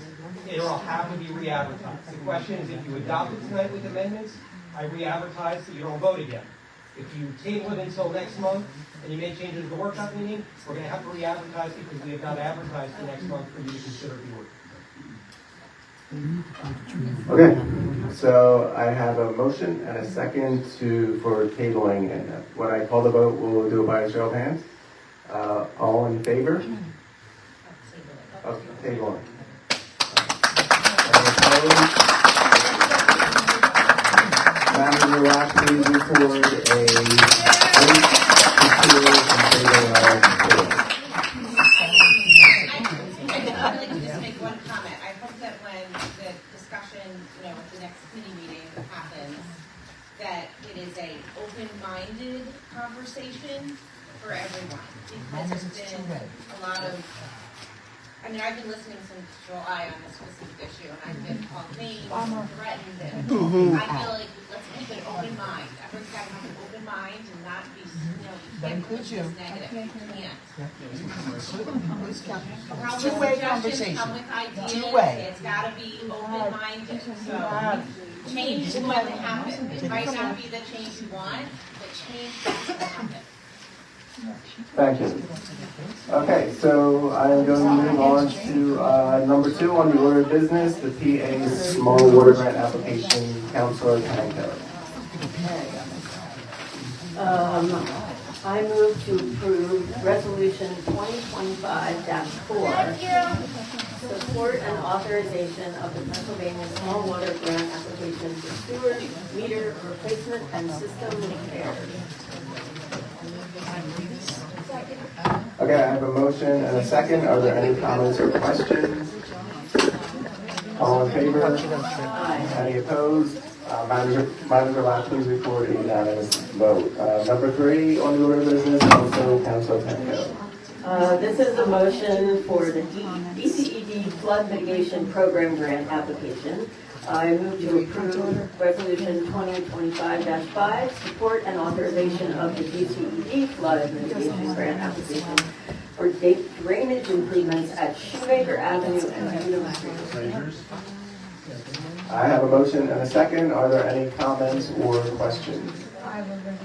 it'll have to be re-advertised. The question is, if you adopt it tonight with amendments, I re-advertise so you don't vote again. If you table it until next month and you make changes to the workshop meeting, we're going to have to re-advertise because we have not advertised for next month for you to consider the ordinance. Okay, so I have a motion and a second for tabling, and when I call the vote, we'll do it by a show of hands. All in favor? Of tabling. Any opposed? Madam Locke, please record a vote to table and tabling of I'd like to just make one comment. I hope that when the discussion, at the next committee meeting happens, that it is a open-minded conversation for everyone. Because there's been a lot of, I've been listening since July on this specific issue, and I've been called names, threatened, and I feel like let's keep an open mind. Everyone's got to have an open mind and not be, That includes you. negative. You can't. It's two-way conversation. Come with ideas. Two-way. It's got to be open-minded. So change is going to happen. It might not be the change you want, but change has to happen. Thank you. Okay, so I am going to move on to number 2 on the order of business, the PA Small Water Grant Application, Councilor Panko. I move to approve Resolution 2025-4, support and authorization of the Pennsylvania Small Water Grant Application for sewer meter replacement and system repairs. Okay, I have a motion and a second. Are there any comments or questions? All in favor? Any opposed? Manager Locke, please record a unanimous vote. Number 3 on the order of business, also Councilor Panko. This is a motion for the DCED Flood Mitigation Program Grant application. I move to approve Resolution 2025-5, support and authorization of the DCED Flood Mitigation Grant application for drainage improvements at Shoemaker Avenue and Freedom Street. I have a motion and a second. Are there any comments or questions?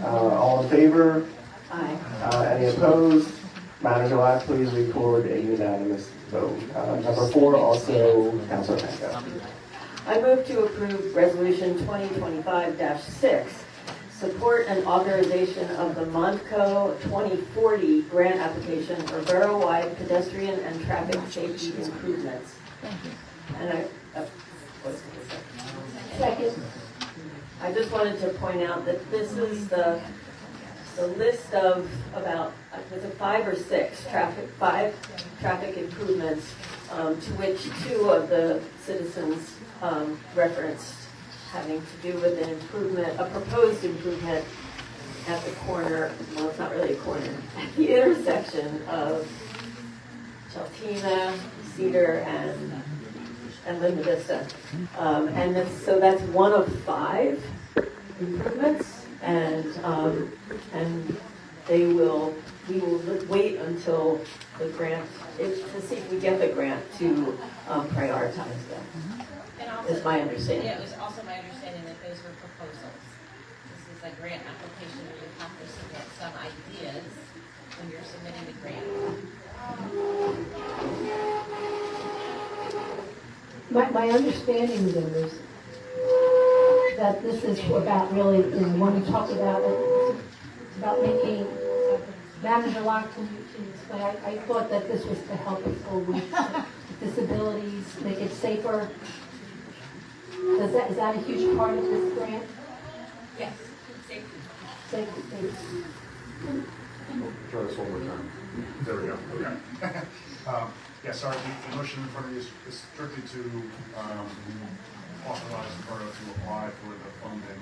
All in favor? Aye. Any opposed? Manager Locke, please record a unanimous vote. Number 4, also Councilor Panko. I move to approve Resolution 2025-6, support and authorization of the Montco 2040 grant application for borough-wide pedestrian and traffic safety improvements. And second. I just wanted to point out that this is the list of about, was it 5 or 6 traffic improvements, to which 2 of the citizens referenced having to do with an improvement, a proposed improvement at the corner, well, it's not really a corner, at the intersection of Cheltina, Cedar, and Linda Vista. So that's one of 5 improvements, and we will wait until the grant, to see if we get the grant to prioritize them. And also, is my understanding. Yeah, it was also my understanding that those were proposals. This is a grant application that you have to submit some ideas when you're submitting the grant. My understanding then is that this is about really, when we talk about it, it's about making, Manager Locke, can you explain? I thought that this was to help people with disabilities, make it safer. Is that a huge part of this grant? Yes, safety. Safety. Try this one more time. There we go. Okay. Sorry, the motion in front of you is strictly to authorize the borough to apply for the funding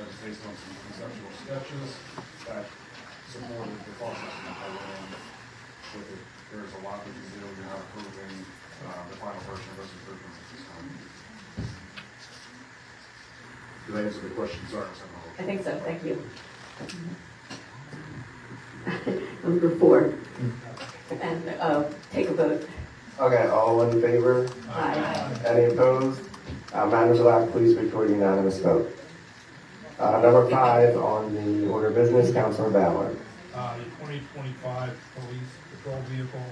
that is based on some conceptual sketches that supported the cost estimate. With it, there's a lot that you do. You're not approving the final version of those improvements at this time. Did I answer the question? Sorry, I think so, thank you. Number 4, and take a vote. Okay, all in favor? Aye. Any opposed? Manager Locke, please record a unanimous vote. Number 5 on the order of business, Councilor Ballard. The 2025 police patrol vehicle.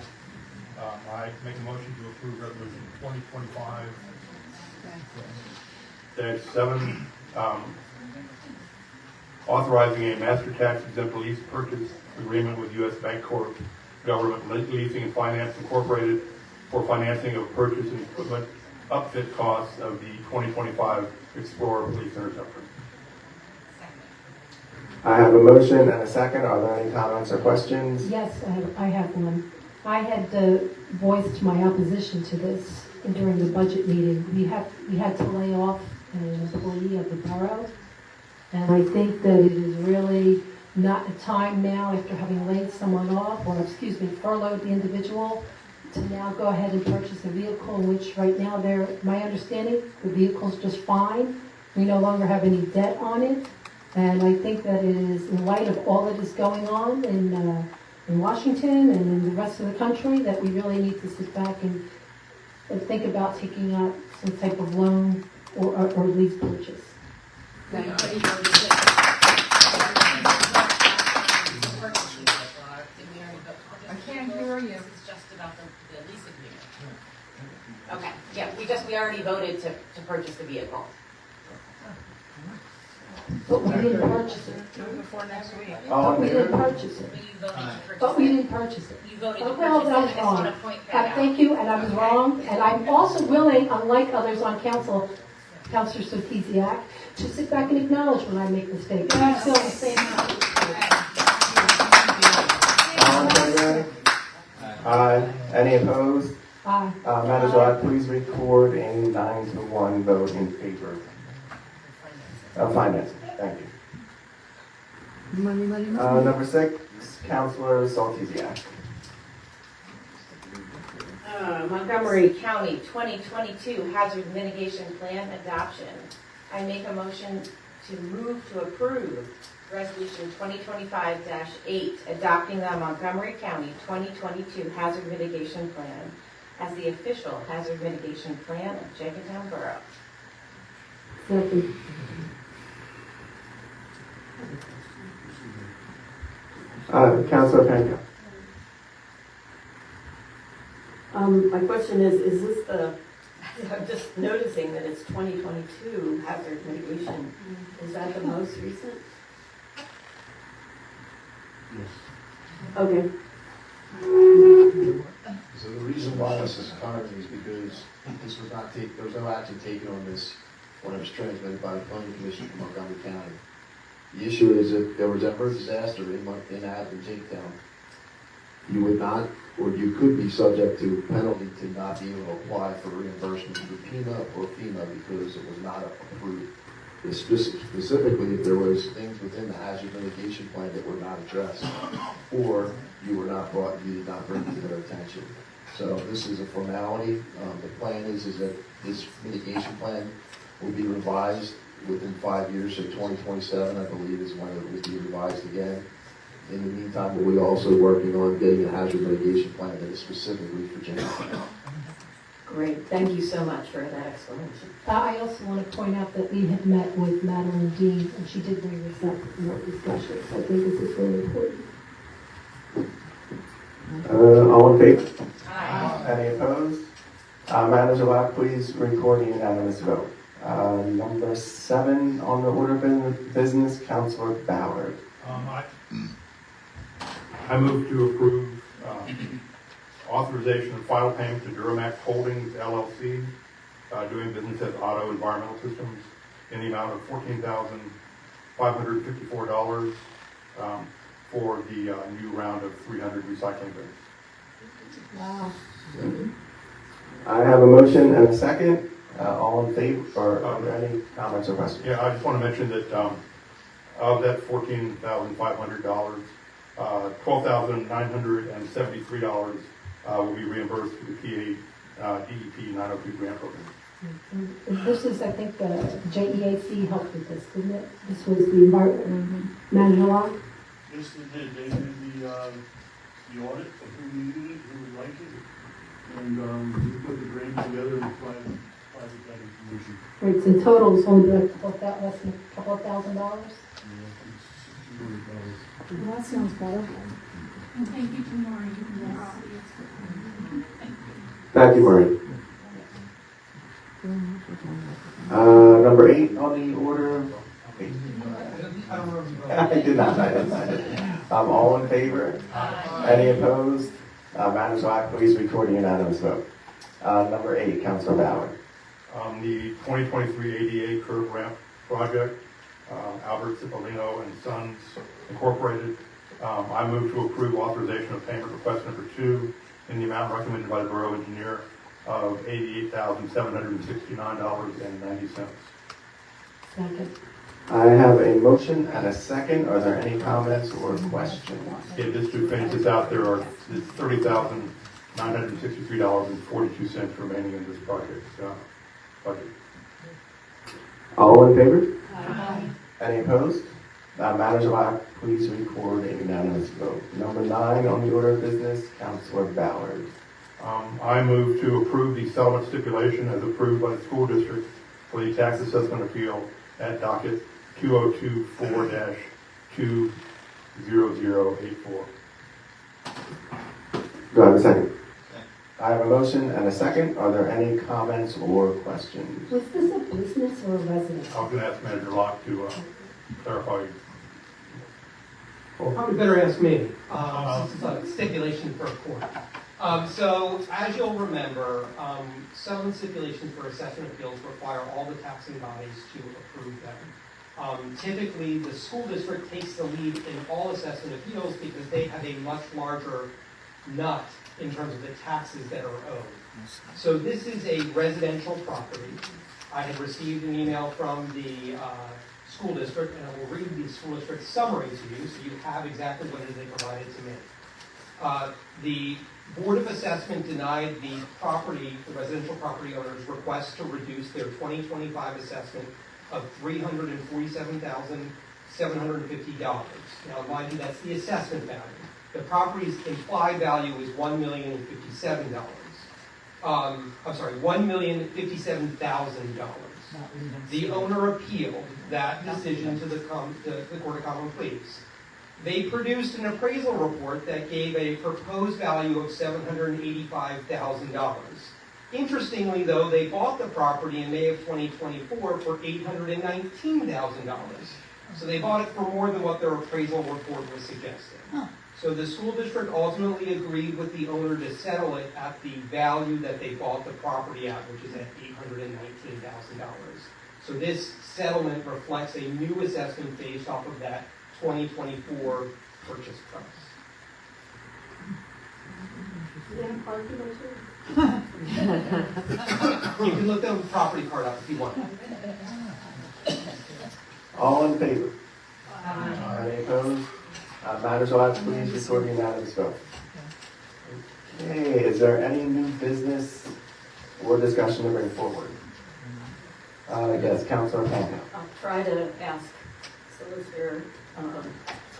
I make a motion to approve resolution -7, authorizing a master tax exempt lease purchase agreement with U.S. Bancorp Government Leasing and Finance Incorporated for financing of purchase and equipment upfit costs of the 2025 Explorer Police Interceptor. I have a motion and a second. Are there any comments or questions? Yes, I have one. I had voiced my opposition to this during the budget meeting. We had to lay off an employee of the borough, and I think that it is really not a time now, after having laid someone off, or furloughed the individual, to now go ahead and purchase a vehicle, which right now my understanding, the vehicle's just fine. We no longer have any debt on it. And I think that it is, in light of all that is going on in Washington and in the rest of the country, that we really need to sit back and think about taking out some type of loan or lease purchase. I can't hear you. This is just about the lease agreement. Okay, yeah, we already voted to purchase the vehicle. But we didn't purchase it. Before next week. But we didn't purchase it. But we didn't purchase it. You voted to Oh, purchase well, it. that was I just wrong. want to point that out. Thank you, and I was wrong. And I'm also willing, unlike others on council, Councilor Soltysiak, to sit back and acknowledge when I make mistakes. And I feel the same. All in favor? Aye. Any opposed? Aye. Madam Clerk, please record a 9-1 vote in favor of financing. Thank you. Money. Number 6, Councilor Soltysiak. Montgomery County 2022 Hazard Mitigation Plan Adoption. I make a motion to move to approve Resolution 2025-8, adopting the Montgomery County 2022 Hazard Mitigation Plan as the official hazard mitigation plan of Jenkintown Borough. Second. Councilor Penka. My question is this the, I'm just noticing that it's 2022 hazard mitigation. Is that the most recent? Yes. Okay. So the reason why this is current is because this was not there was no action taken on this when it was transmitted by the Planning Commission from Montgomery County. The issue is if there was ever a disaster in Jenkintown, you would not, or you could be subject to a penalty to not be able to apply for reimbursement through PIMA or FEMA because it was not approved. Specifically, if there was things within the hazard mitigation plan that were not addressed, or you did not bring to their attention. So this is a formality. The plan is that this mitigation plan will be revised within 5 years, so 2027, I believe, is when it will be revised again. In the meantime, we're also working on getting a hazard mitigation plan that is specifically for Jenkintown. Great. Thank you so much for that explanation. I also want to point out that we had met with Madeline D, and she did bring this up in our discussion. So I think this is very important. All in favor? Aye. Any opposed? Madam Clerk, please record a unanimous vote. Number 7 on the order of business, Councilor Ballard. I move to approve authorization of final payment to Duramax Holdings LLC, doing business as Auto Environmental Systems, in the amount of $14,554 for the new round of 300 recycling bins. Wow. I have a motion and a second. All in favor, or are there any comments or questions? Yeah, I just want to mention that of that $14,500, $12,973 will be reimbursed through the PA DEP 902 grant program. This is, I think, JEAC helped with this, didn't it? This was the environment manager law. Yes, they did. They did the audit of who needed it, who would like it, and we put the grant together and applied that information. Right, so in total, it's only like less than a couple of $1,000. $600. Well, that sounds better. And thank you to Maureen. Thank you, Marie. Number 8 on the order. I don't remember. I did not, I didn't sign it. All in favor? Any opposed? Madam Clerk, please record a unanimous vote. Number 8, Councilor Ballard. The 2023 ADA curb ramp project, Albert Cipollino and Sons Incorporated. I move to approve authorization of payment request number 2 in the amount recommended by the Borough Engineer of $88,769.90. Second. I have a motion and a second. Are there any comments or questions? Yeah, just to finish this out, there are $30,963.42 remaining in this project budget. All in favor? Aye. Any opposed? Matters allowed, please record a unanimous vote. Number 9 on the order of business, Councilor Ballard. I move to approve the settlement stipulation as approved by the school district for the tax assessment appeal at docket 2024-20084. Do I have a second? I have a motion and a second. Are there any comments or questions? Was this a business or a residence? I was going to ask Manager Locke to clarify. Probably better ask me. This is a stipulation for a court. So, as you'll remember, settlement stipulations for assessment appeals require all the taxing bodies to approve them. Typically, the school district takes the lead in all assessment appeals because they have a much larger nut in terms of the taxes that are owed. So this is a residential property. I had received an email from the school district, and I will read the school district summary to you so you have exactly what it is they provided to me. The Board of Assessment denied the residential property owner's request to reduce their 2025 assessment of $347,750. Now, mind you, that's the assessment value. The property's implied value is $1,057,000. I'm sorry, $1,057,000. The owner appealed that decision to the Court of Common Pleas. They produced an appraisal report that gave a proposed value of $785,000. Interestingly, though, they bought the property in May of 2024 for $819,000. So they bought it for more than what their appraisal report was suggesting. So the school district ultimately agreed with the owner to settle it at the value that they bought the property at, which is at $819,000. So this settlement reflects a new assessment based off of that 2024 purchase price. You can look the property card up if you want. All in favor? Any opposed? Matters allowed, please record a unanimous vote. Okay, is there any new business or discussion to bring forward? Yes, Councilor P. I'll try to ask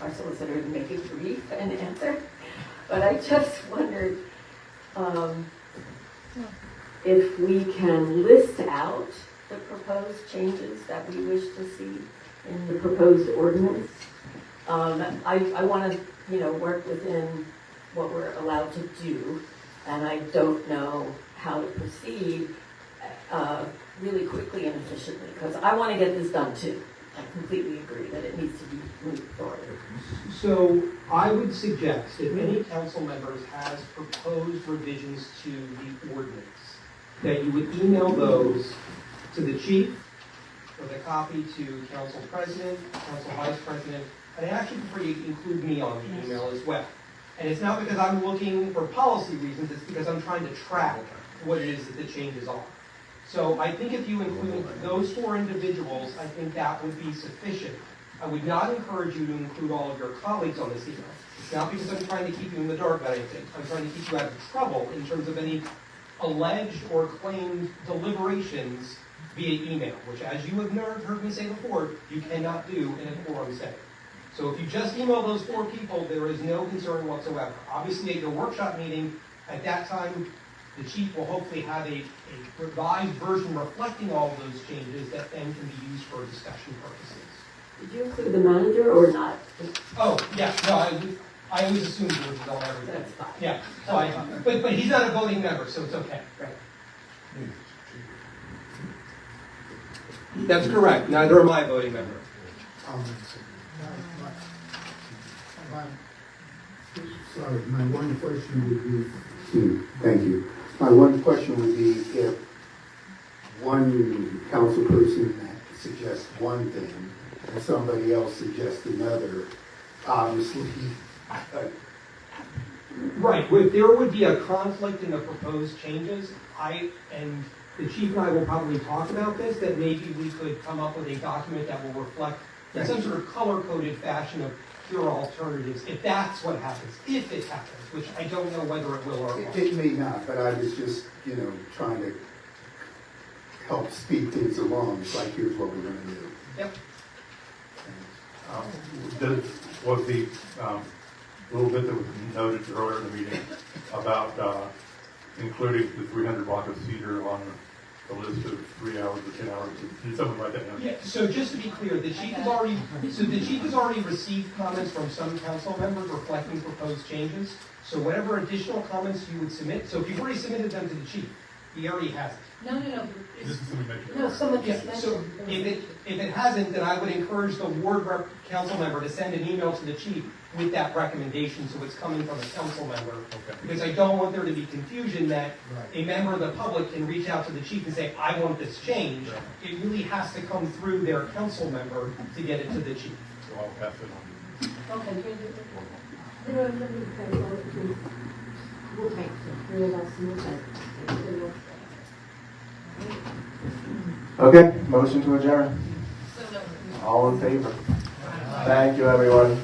our solicitor to make it brief and answer, but I just wondered if we can list out the proposed changes that we wish to see in the proposed ordinance. I want to, work within what we're allowed to do, and I don't know how to proceed really quickly and efficiently, because I want to get this done too. I completely agree that it needs to be moved forward. So I would suggest if any council members has proposed revisions to the ordinance, that you would email those to the chief with a copy to council president, council vice president, and I actually prefer you include me on the email as well. And it's not because I'm looking for policy reasons, it's because I'm trying to track what it is that the changes are. So I think if you include those 4 individuals, I think that would be sufficient. I would not encourage you to include all of your colleagues on this email. It's not because I'm trying to keep you in the dark about anything. I'm trying to keep you out of trouble in terms of any alleged or claimed deliberations via email, which, as you have heard me say before, you cannot do in a quorum setting. So if you just email those 4 people, there is no concern whatsoever. Obviously, at your workshop meeting, at that time, the chief will hopefully have a revised version reflecting all of those changes that then can be used for discussion purposes. Did you include the manager or not? Oh, yeah, no, I always assumed he was on everything. That's fine. Yeah, so but he's not a voting member, so it's okay. Right. That's correct, neither am I a voting member. Sorry, my one question would be, thank you. My one question would be if one council person suggests one thing and somebody else suggests another, obviously, Right, if there would be a conflict in the proposed changes, and the chief and I will probably talk about this, that maybe we could come up with a document that will reflect in some sort of color-coded fashion of pure alternatives, if that's what happens, if it happens, which I don't know whether it will or won't. it may not, but I was just, trying to help speed things along. It's like, here's what we're gonna do. Yep. Was the little bit that was noted earlier in the meeting about including the 300 block of cedar on the list of 3 hours or 10 hours? Did someone write that down? Yeah, so just to be clear, the chief has already received comments from some council members reflecting proposed changes. So whatever additional comments you would submit, so if you've already submitted them to the chief, he already has it. No. This is something mentioned. No, someone Yeah, just so mentioned. if it hasn't, then I would encourage the ward rep council member to send an email to the chief with that recommendation, so it's coming from a council member. Okay. Because I don't want there to be confusion that a member of the public can reach out to the chief and say, I want this changed. It really has to come through their council member to get it to the chief. So I'll pass it on. Okay. We'll take the three of us and we'll take it. Okay, motion to adjourn. All in favor? Thank you, everyone.